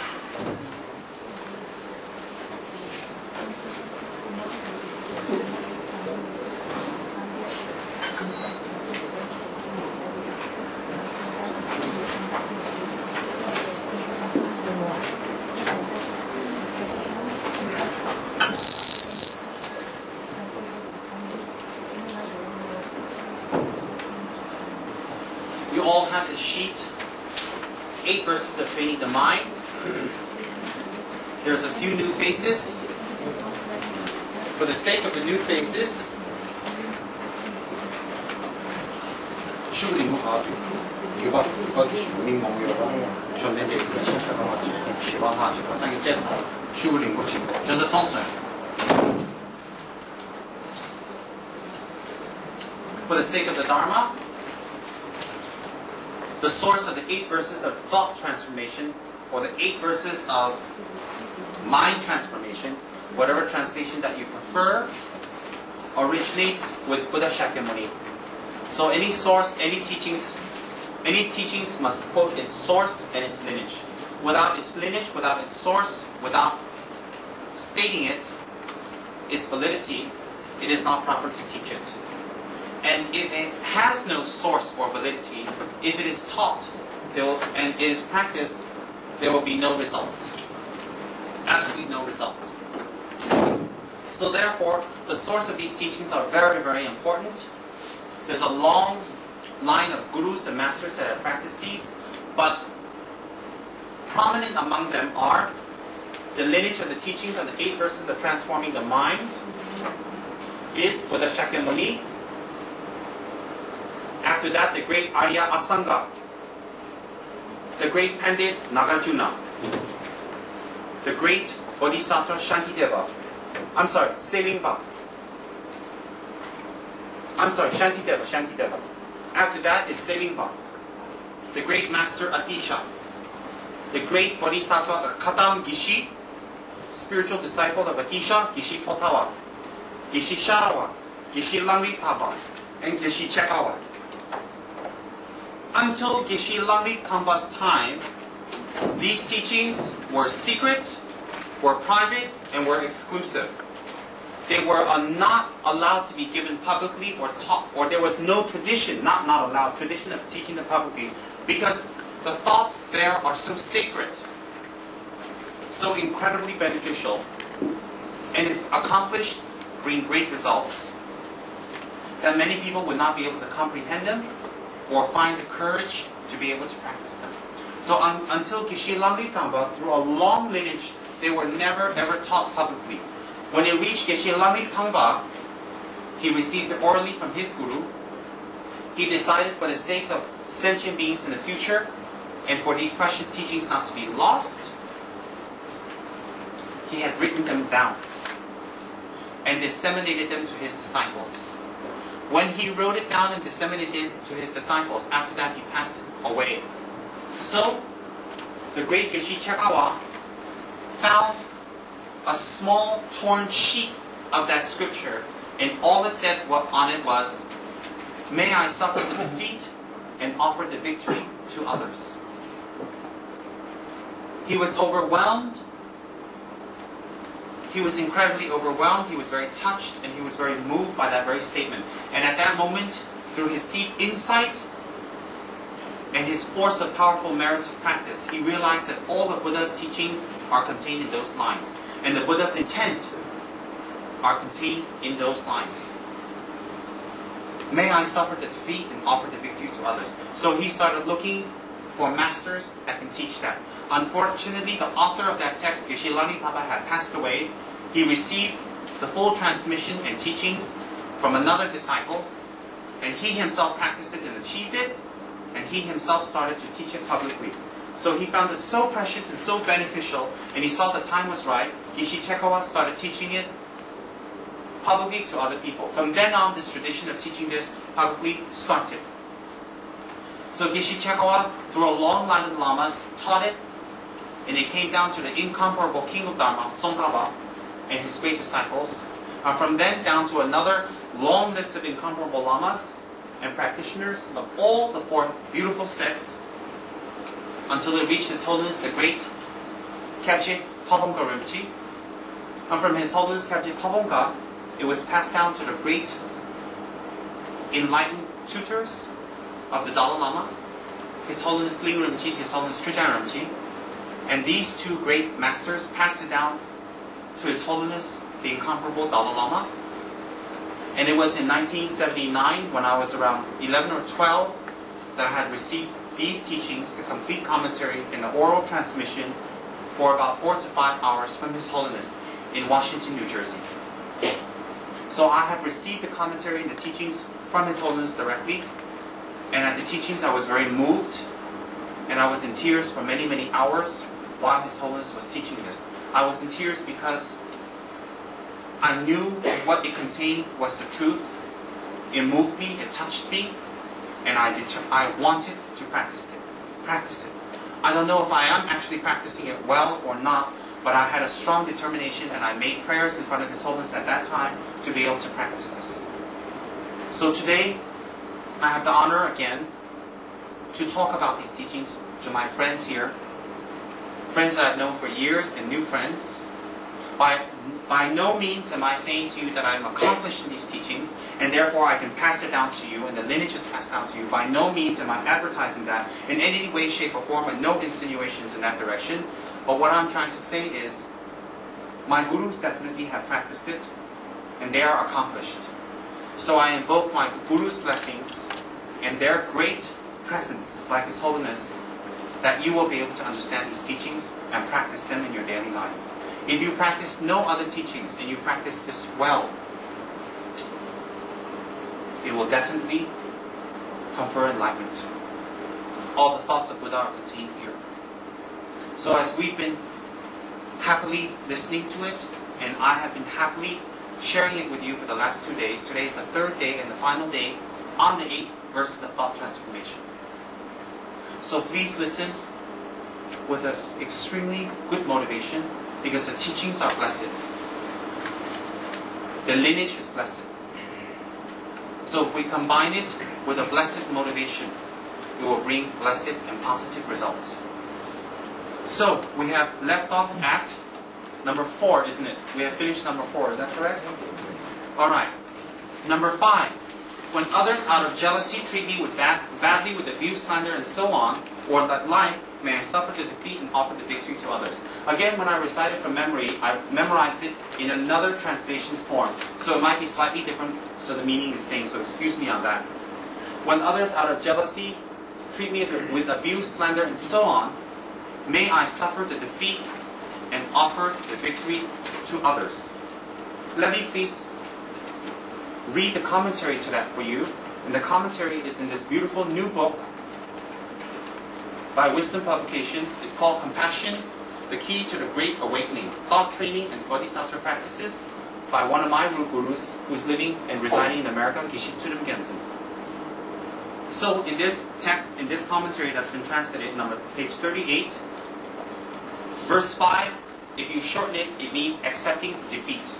You all have this sheet. 8 verses of training the mind. There's a few new faces. For the sake of the new faces, for the sake of the Dharma, the source of the 8 verses of thought transformation, or the 8 verses of mind transformation, whatever translation that you prefer, originates with Buddha Shakyamuni. So any source, any teachings must quote its source and its lineage. Without its lineage, without its source, without stating it, its validity, it is not proper to teach it. And if it has no source or validity, if it is taught and it is practiced, there will be no results. Absolutely no results. So therefore, the source of these teachings are very, very important. There's a long line of gurus and masters that have practiced these, but prominent among them are the lineage of the teachings on the 8 verses of transforming the mind is Buddha Shakyamuni. After that, the great Arya Asanga, the great Pandit Nagarjuna, the great Bodhisattva Shantideva. Shantideva. After that is Selingpa, the great master Atisha, the great Bodhisattva Katam Gishi, spiritual disciple of Atisha, Gishi Potawa, Gishi Sharawa, Gishi Langritaba, and Gishi Chekawa. Until Gishi Langritamba's time, these teachings were secret, were private, and were exclusive. They were not allowed to be given publicly or taught, or there was no tradition, not allowed, tradition of teaching them publicly, because the thoughts there are so sacred, so incredibly beneficial, and if accomplished, bring great results, that many people would not be able to comprehend them or find the courage to be able to practice them. So until Geshe Lamritamba, through a long lineage, they were never ever taught publicly. When he reached Geshe Lamritamba, he received it orally from his guru. He decided, for the sake of sentient beings in the future, and for these precious teachings not to be lost, he had written them down and disseminated them to his disciples. When he wrote it down and disseminated it to his disciples, after that he passed away. So, the great Geshe Chekawa found a small torn sheet of that scripture, and all it said on it was, "May I suffer the defeat and offer the victory to others." He was overwhelmed. He was incredibly overwhelmed. He was very touched, and he was very moved by that very statement. And at that moment, through his deep insight and his force of powerful merits of practice, he realized that all of Buddha's teachings are contained in those lines. And the Buddha's intent are contained in those lines. May I suffer the defeat and offer the victory to others. So he started looking for masters that can teach that. Unfortunately, the author of that text, Geshe Lamritamba, had passed away. He received the full transmission and teachings from another disciple, and he himself practiced it and achieved it, and he himself started to teach it publicly. So he found it so precious and so beneficial, and he saw the time was right. Geshe Chekawa started teaching it publicly to other people. From then on, this tradition of teaching this publicly started. So Geshe Chekawa, through a long line of lamas, taught it, and it came down to the incomparable king of Dharma, Tsongkhapa, and his great disciples. And from then down to another long list of incomparable lamas and practitioners of all the 4 beautiful sects, until it reached His Holiness the Great Kyabje Pabongka Rinpoche. And from His Holiness Kyabje Pabongka, it was passed down to the great enlightened tutors of the Dalai Lama, His Holiness Ling Rinpoche, His Holiness Trijang Rinpoche. And these 2 great masters passed it down to His Holiness the incomparable Dalai Lama. And it was in 1979, when I was around 11 or 12, that I had received these teachings, the complete commentary in the oral transmission, for about 4 to 5 hours from His Holiness in Washington, New Jersey. So I have received the commentary and the teachings from His Holiness directly, and at the teachings I was very moved, and I was in tears for many, many hours while His Holiness was teaching this. I was in tears because I knew what it contained was the truth. It moved me, it touched me, and I wanted to practice it. I don't know if I am actually practicing it well or not, but I had a strong determination, and I made prayers in front of His Holiness at that time to be able to practice this. So today, I have the honor again to talk about these teachings to my friends here, friends that I've known for years and new friends. By no means am I saying to you that I'm accomplished in these teachings and therefore I can pass it down to you and the lineage is passed down to you. By no means am I advertising that in any way, shape, or form, and no insinuations in that direction. But what I'm trying to say is, my gurus definitely have practiced it and they are accomplished. So I invoke my gurus' blessings and their great presence, like His Holiness, that you will be able to understand these teachings and practice them in your daily life. If you practice no other teachings and you practice this well, it will definitely confer enlightenment. All the thoughts of Buddha are contained here. So as we've been happily listening to it, and I have been happily sharing it with you for the last 2 days. Today is the third day and the final day on the 8th verse of thought transformation. So please listen with an extremely good motivation, because the teachings are blessed. The lineage is blessed. So if we combine it with a blessed motivation, it will bring blessed and positive results. So we have left off at number 4, isn't it? We have finished number 4, is that correct? Alright. Number 5. When others out of jealousy treat me badly with abuse, slander, and so on, or that like, may I suffer the defeat and offer the victory to others. Again, when I recite it from memory, I memorized it in another translation form. So it might be slightly different, so the meaning is the same, so excuse me on that. When others out of jealousy treat me with abuse, slander, and so on, may I suffer the defeat and offer the victory to others. Let me please read the commentary to that for you. And the commentary is in this beautiful new book by Wisdom Publications. It's called Compassion, the Key to the Great Awakening, Thought Training and Bodhisattva Practices, by one of my root gurus who's living and residing in America, Geshe Tsurim Gyaltsen. So in this text, in this commentary that's been translated, page 38, verse 5, if you shorten it, it means accepting defeat.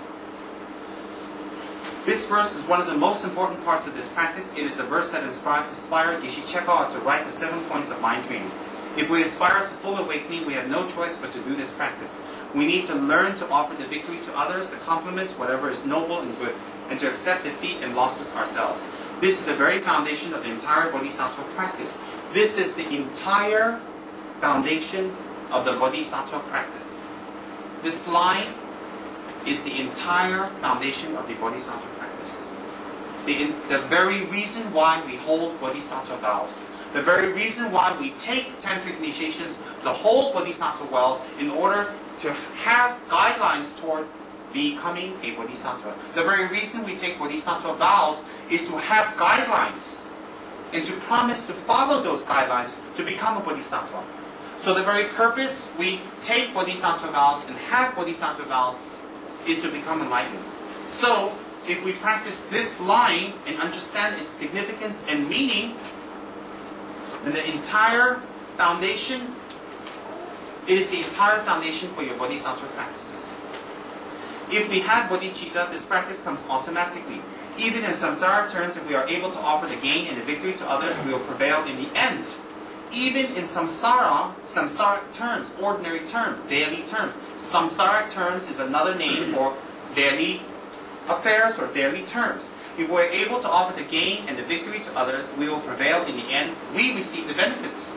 This verse is one of the most important parts of this practice. It is the verse that inspired Geshe Chekhov to write the 7 points of mind training. If we aspire to full awakening, we have no choice but to do this practice. We need to learn to offer the victory to others, to compliment whatever is noble and good, and to accept defeat and losses ourselves. This is the very foundation of the entire Bodhisattva practice. This is the entire foundation of the Bodhisattva practice. This line is the entire foundation of the Bodhisattva practice. The very reason why we hold Bodhisattva vows. The very reason why we take tantric initiations to hold Bodhisattva vows in order to have guidelines toward becoming a Bodhisattva. The very reason we take Bodhisattva vows is to have guidelines and to promise to follow those guidelines to become a Bodhisattva. So the very purpose we take Bodhisattva vows and have Bodhisattva vows is to become enlightened. So if we practice this line and understand its significance and meaning, then the entire foundation is the entire foundation for your Bodhisattva practices. If we have bodhicitta, this practice comes automatically. Even in samsara terms, if we are able to offer the gain and the victory to others, we will prevail in the end. Even in samsaric terms, ordinary terms, daily terms. Samsaric terms is another name for daily affairs or daily terms. If we're able to offer the gain and the victory to others, we will prevail in the end. We receive the benefits.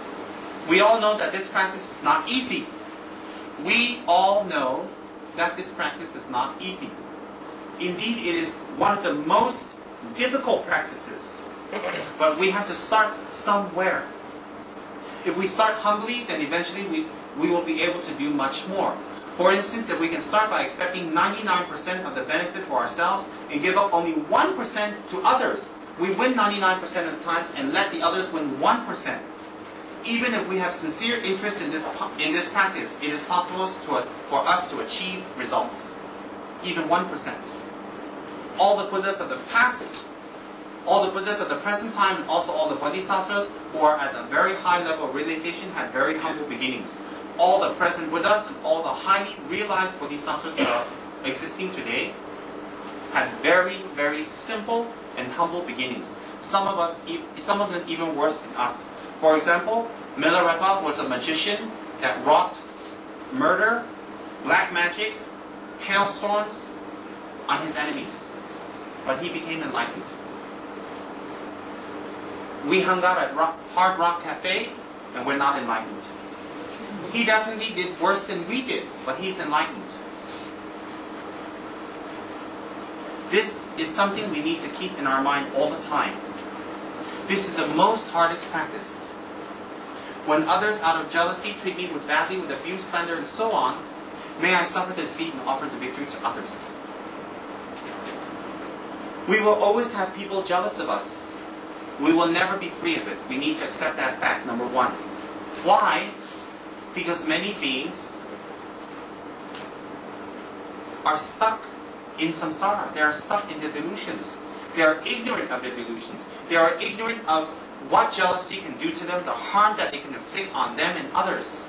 We all know that this practice is not easy. We all know that this practice is not easy. Indeed, it is one of the most difficult practices. But we have to start somewhere. If we start humbly, then eventually we will be able to do much more. For instance, if we can start by accepting 99% of the benefit for ourselves and give up only 1% to others, we win 99% of the times and let the others win 1%. Even if we have sincere interest in this practice, it is possible for us to achieve results. Even 1%. All the Buddhas of the past, all the Buddhas of the present time, and also all the Bodhisattvas who are at a very high level of realization had very humble beginnings. All the present Buddhas and all the highly realized Bodhisattvas that are existing today had very, very simple and humble beginnings. Some of them even worse than us. For example, Milarepa was a magician that wrought murder, black magic, hailstorms on his enemies. But he became enlightened. We hung out at Hard Rock Cafe and we're not enlightened. He definitely did worse than we did, but he's enlightened. This is something we need to keep in our mind all the time. This is the most hardest practice. When others out of jealousy treat me badly with abuse, slander, and so on, May I suffer the defeat and offer the victory to others. We will always have people jealous of us. We will never be free of it. We need to accept that fact, number one. Why? Because many beings are stuck in samsara. They are stuck in the delusions. They are ignorant of the delusions. They are ignorant of what jealousy can do to them, the harm that it can inflict on them and others.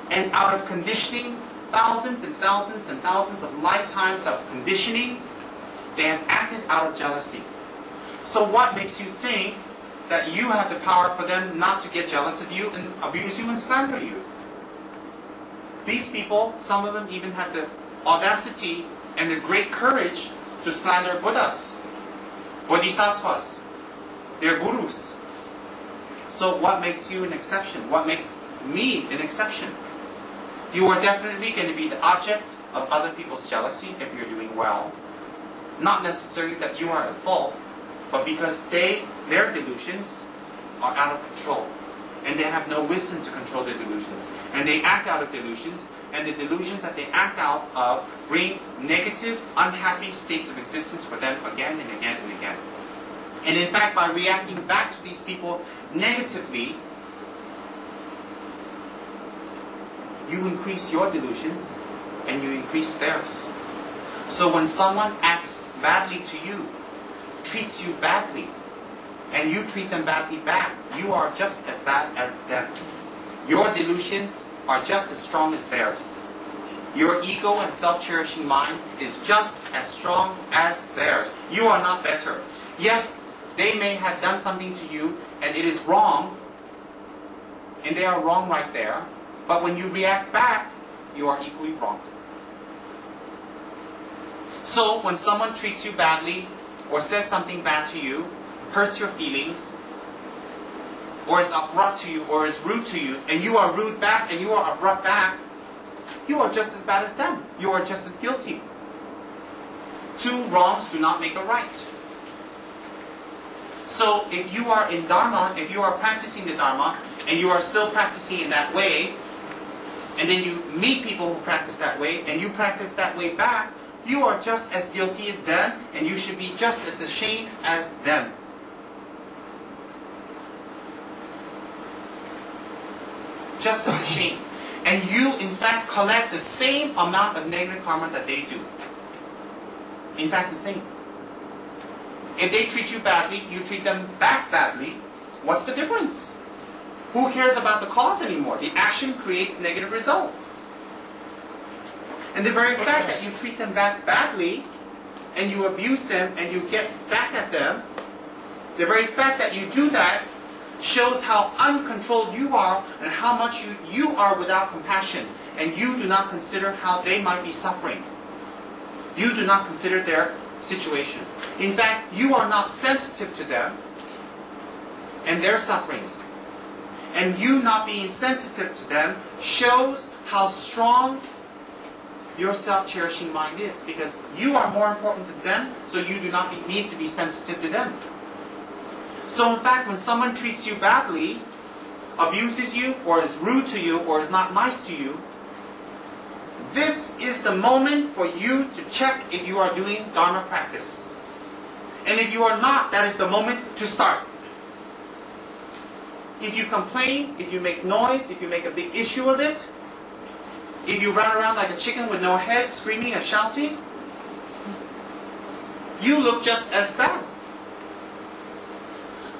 And out of conditioning, thousands and thousands and thousands of lifetimes of conditioning, they have acted out of jealousy. So what makes you think that you have the power for them not to get jealous of you and abuse you and slander you? These people, some of them even have the audacity and the great courage to slander Buddhas, Bodhisattvas, their gurus. So what makes you an exception? What makes me an exception? You are definitely going to be the object of other people's jealousy if you're doing well. Not necessarily that you are at fault, but because their delusions are out of control. And they have no wisdom to control their delusions. And they act out of delusions, and the delusions that they act out of bring negative, unhappy states of existence for them again and again and again. And in fact, by reacting back to these people negatively, you increase your delusions and you increase theirs. So when someone acts badly to you, treats you badly, and you treat them badly back, you are just as bad as them. Your delusions are just as strong as theirs. Your ego and self-cherishing mind is just as strong as theirs. You are not better. Yes, they may have done something to you and it is wrong, and they are wrong right there, but when you react back, you are equally wrong. So when someone treats you badly or says something bad to you, hurts your feelings, or is abrupt to you, or is rude to you, and you are rude back and you are abrupt back, you are just as bad as them. You are just as guilty. Two wrongs do not make a right. So if you are in Dharma, if you are practicing the Dharma, and you are still practicing in that way, and then you meet people who practice that way, and you practice that way back, you are just as guilty as them, and you should be just as ashamed as them. Just as ashamed. And you, in fact, collect the same amount of negative karma that they do. In fact, the same. If they treat you badly, you treat them back badly, what's the difference? Who cares about the cause anymore? The action creates negative results. And the very fact that you treat them back badly, and you abuse them, and you get back at them, the very fact that you do that shows how uncontrolled you are and how much you are without compassion, and you do not consider how they might be suffering. You do not consider their situation. In fact, you are not sensitive to them and their sufferings. And you not being sensitive to them shows how strong your self-cherishing mind is, because you are more important to them, so you do not need to be sensitive to them. So in fact, when someone treats you badly, abuses you, or is rude to you, or is not nice to you, this is the moment for you to check if you are doing Dharma practice. And if you are not, that is the moment to start. If you complain, if you make noise, if you make a big issue of it, if you run around like a chicken with no head, screaming and shouting, you look just as bad.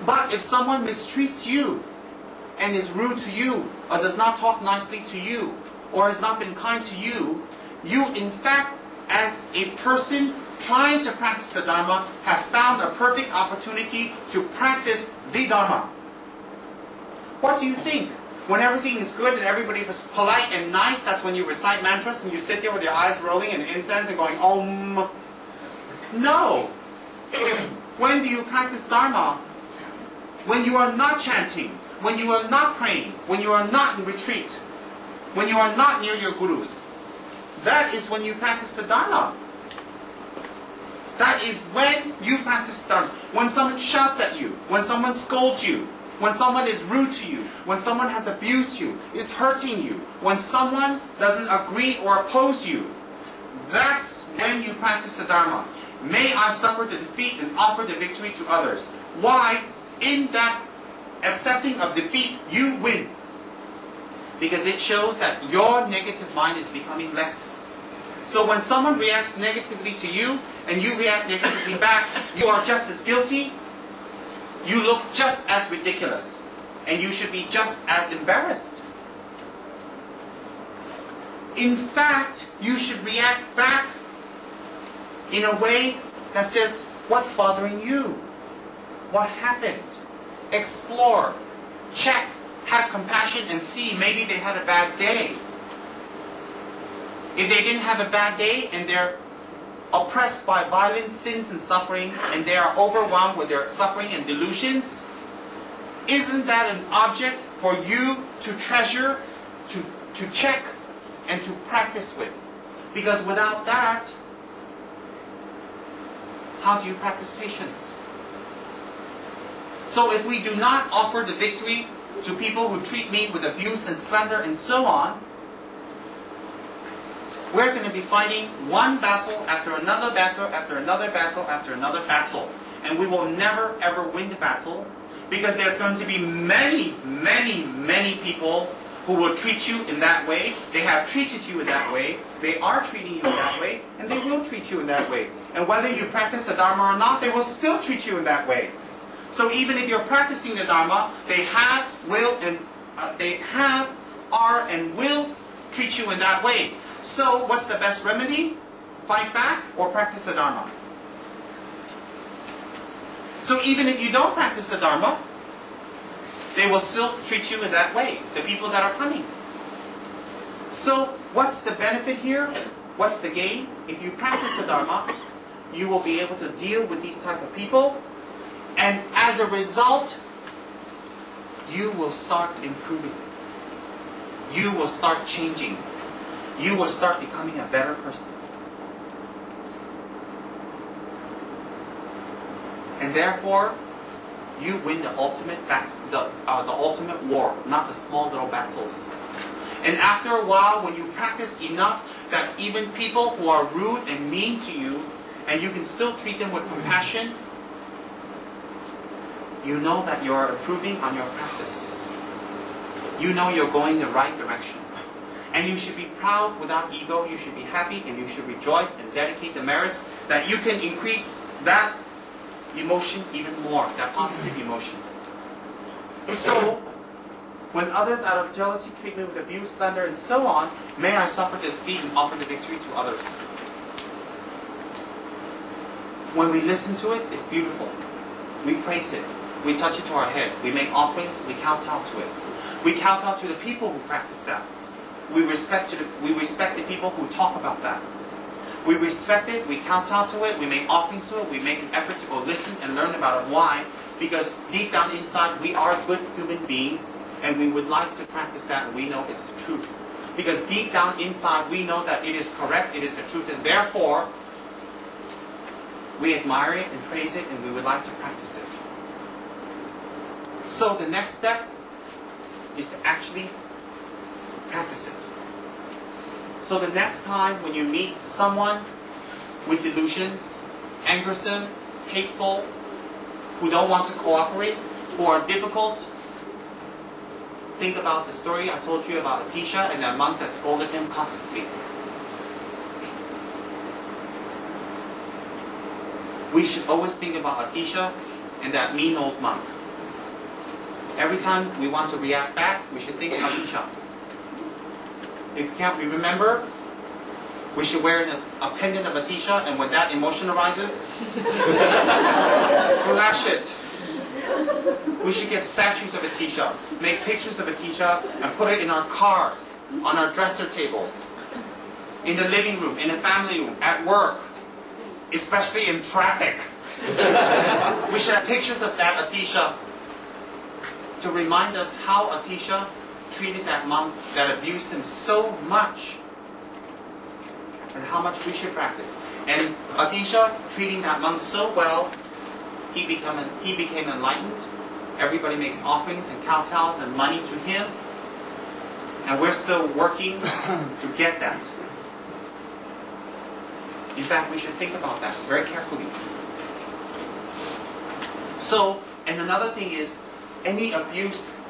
But if someone mistreats you and is rude to you, or does not talk nicely to you, or has not been kind to you, you in fact, as a person trying to practice the Dharma, have found a perfect opportunity to practice the Dharma. What do you think? When everything is good and everybody is polite and nice, that's when you recite mantras and you sit there with your eyes rolling and incense and going, Om. No. When do you practice Dharma? When you are not chanting, when you are not praying, when you are not in retreat, when you are not near your gurus. That is when you practice the Dharma. That is when you practice Dharma. When someone shouts at you, when someone scolds you, when someone is rude to you, when someone has abused you, is hurting you, when someone doesn't agree or oppose you, that's when you practice the Dharma. May I suffer the defeat and offer the victory to others. Why? In that accepting of defeat, you win. Because it shows that your negative mind is becoming less. So when someone reacts negatively to you, and you react negatively back, you are just as guilty, you look just as ridiculous, and you should be just as embarrassed. In fact, you should react back in a way that says, what's bothering you? What happened? Explore, check, have compassion, and see maybe they had a bad day. If they didn't have a bad day and they're oppressed by violence, sins, and sufferings, and they are overwhelmed with their suffering and delusions, isn't that an object for you to treasure, to check, and to practice with? Because without that, how do you practice patience? So if we do not offer the victory to people who treat me with abuse and slander and so on, we're going to be fighting one battle after another battle after another battle after another battle. And we will never ever win the battle, because there's going to be many, many, many people who will treat you in that way. They have treated you in that way. They are treating you in that way. And they will treat you in that way. And whether you practice the Dharma or not, they will still treat you in that way. So even if you're practicing the Dharma, they have, are, and will treat you in that way. So what's the best remedy? Fight back or practice the Dharma? So even if you don't practice the Dharma, they will still treat you in that way, the people that are coming. So what's the benefit here? What's the gain? If you practice the Dharma, you will be able to deal with these type of people. And as a result, you will start improving. You will start changing. You will start becoming a better person. And therefore, you win the ultimate the ultimate war, not the small little battles. And after a while, when you practice enough that even people who are rude and mean to you, and you can still treat them with compassion, you know that you're improving on your practice. You know you're going the right direction. And you should be proud without ego. You should be happy and you should rejoice and dedicate the merits that you can increase that emotion even more, that positive emotion. So, when others out of jealousy treat me with abuse, slander, and so on, may I suffer the defeat and offer the victory to others. When we listen to it, it's beautiful. We praise it. We touch it to our head. We make offerings. We kowtow to it. We kowtow to the people who practice that. We respect the people who talk about that. We respect it. We kowtow to it. We make offerings to it. We make an effort to go listen and learn about it. Why? Because deep down inside, we are good human beings, and we would like to practice that, and we know it's the truth. Because deep down inside, we know that it is correct, it is the truth, and therefore, we admire it and praise it, and we would like to practice it. So the next step is to actually practice it. So the next time when you meet someone with delusions, angersome, hateful, who don't want to cooperate, who are difficult, think about the story I told you about Atisha and that monk that scolded him constantly. We should always think about Atisha and that mean old monk. Every time we want to react back, we should think of Atisha. If you can't remember, we should wear a pendant of Atisha, and when that emotion arises, flash it. We should get statues of Atisha, make pictures of Atisha, and put it in our cars, on our dresser tables, in the living room, in the family room, at work, especially in traffic. We should have pictures of that Atisha to remind us how Atisha treated that monk that abused him so much, and how much we should practice. And Atisha treating that monk so well, he became enlightened, Everybody makes offerings and kowtows and money to him. And we're still working to get that. In fact, we should think about that very carefully. So, and another thing is, any abuse,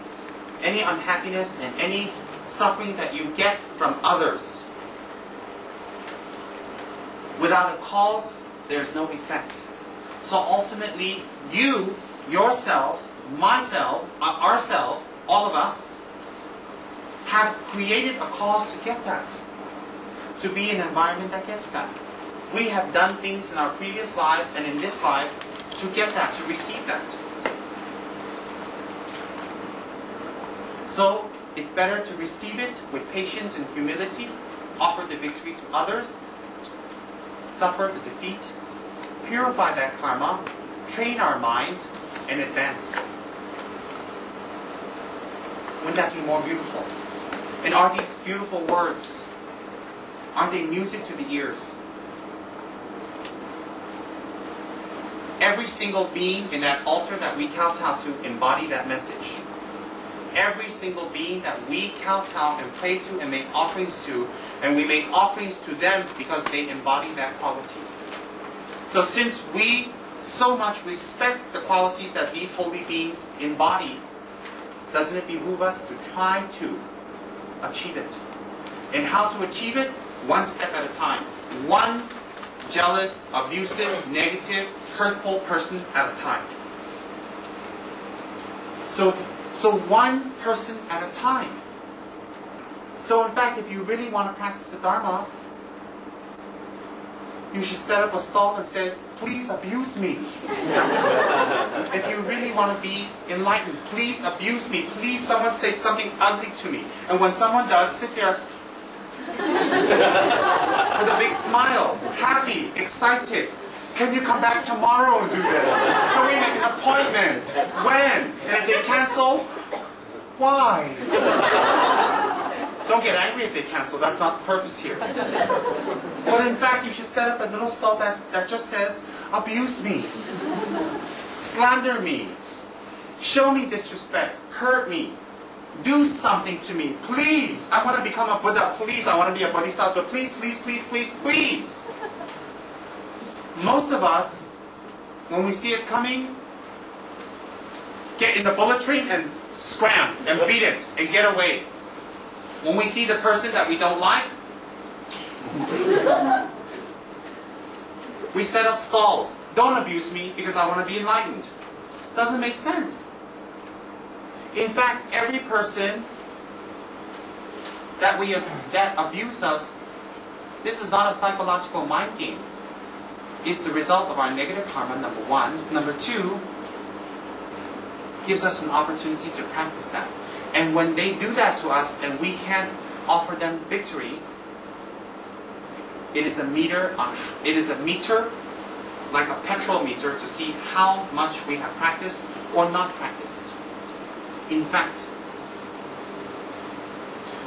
any unhappiness, and any suffering that you get from others, without a cause, there's no effect. So ultimately, you, yourselves, myself, ourselves, all of us, have created a cause to get that. To be in an environment that gets that. We have done things in our previous lives and in this life to get that, to receive that. So, it's better to receive it with patience and humility, offer the victory to others, suffer the defeat, purify that karma, train our mind, and advance. Wouldn't that be more beautiful? And are these beautiful words, aren't they music to the ears? Every single being in that altar that we kowtow to embody that message. Every single being that we kowtow and pray to and make offerings to, and we make offerings to them because they embody that quality. So since we so much respect the qualities that these holy beings embody, doesn't it behoove us to try to achieve it? And how to achieve it? One step at a time. One jealous, abusive, negative, hurtful person at a time. So one person at a time. So in fact, if you really want to practice the Dharma, you should set up a stall and says, please abuse me. If you really want to be enlightened, please abuse me. Please someone say something ugly to me. And when someone does, sit there with a big smile, happy, excited. Can you come back tomorrow and do this? Can we make an appointment? When? And if they cancel, why? Don't get angry if they cancel. That's not the purpose here. But in fact, you should set up a little stall that just says, abuse me, slander me, show me disrespect, hurt me, do something to me. Please, I want to become a Buddha. Please, I want to be a Bodhisattva. Please, please, please, please, please. Most of us, when we see it coming, get in the bullet train and scram and beat it and get away. When we see the person that we don't like, we set up stalls. Don't abuse me because I want to be enlightened. Doesn't make sense. In fact, every person that abuse us, this is not a psychological mind game. It's the result of our negative karma, number one. Number two, gives us an opportunity to practice that. And when they do that to us and we can't offer them victory, it is a meter like a petrol meter to see how much we have practiced or not practiced. In fact,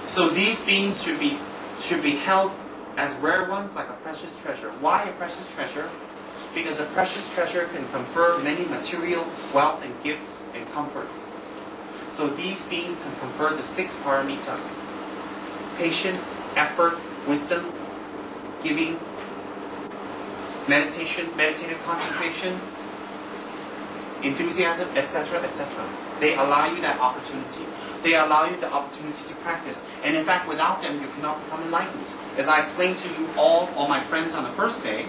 so these beings should be held as rare ones, like a precious treasure. Why a precious treasure? Because a precious treasure can confer many material wealth and gifts and comforts. So these beings can confer the 6 paramitas: patience, effort, wisdom, giving, meditative concentration, enthusiasm, etc., etc. They allow you that opportunity. They allow you the opportunity to practice. And in fact, without them, you cannot become enlightened. As I explained to you all my friends on the first day,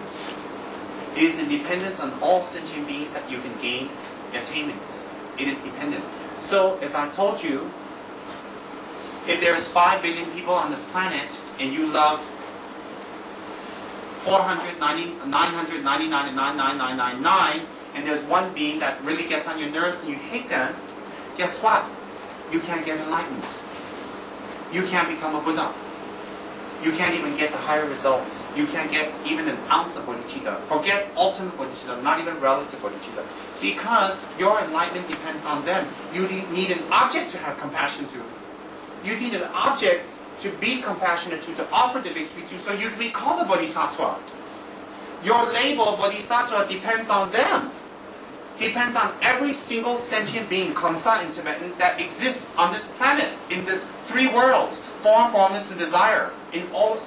it is in dependence on all sentient beings that you can gain attainments. It is dependent. So, as I told you, if there's 5 billion people on this planet, and you love 999,999,999, and there's one being that really gets on your nerves and you hate them, guess what? You can't get enlightened. You can't become a Buddha. You can't even get the higher results. You can't get even an ounce of bodhicitta. Forget ultimate bodhicitta, not even relative bodhicitta. Because your enlightenment depends on them. You need an object to have compassion to. You need an object to be compassionate to offer the victory to, so you can be called a bodhisattva. Your label, bodhisattva, depends on them. depends on every single sentient being, kamsa in Tibetan, that exists on this planet, in the three worlds, form, formless, and desire, in all of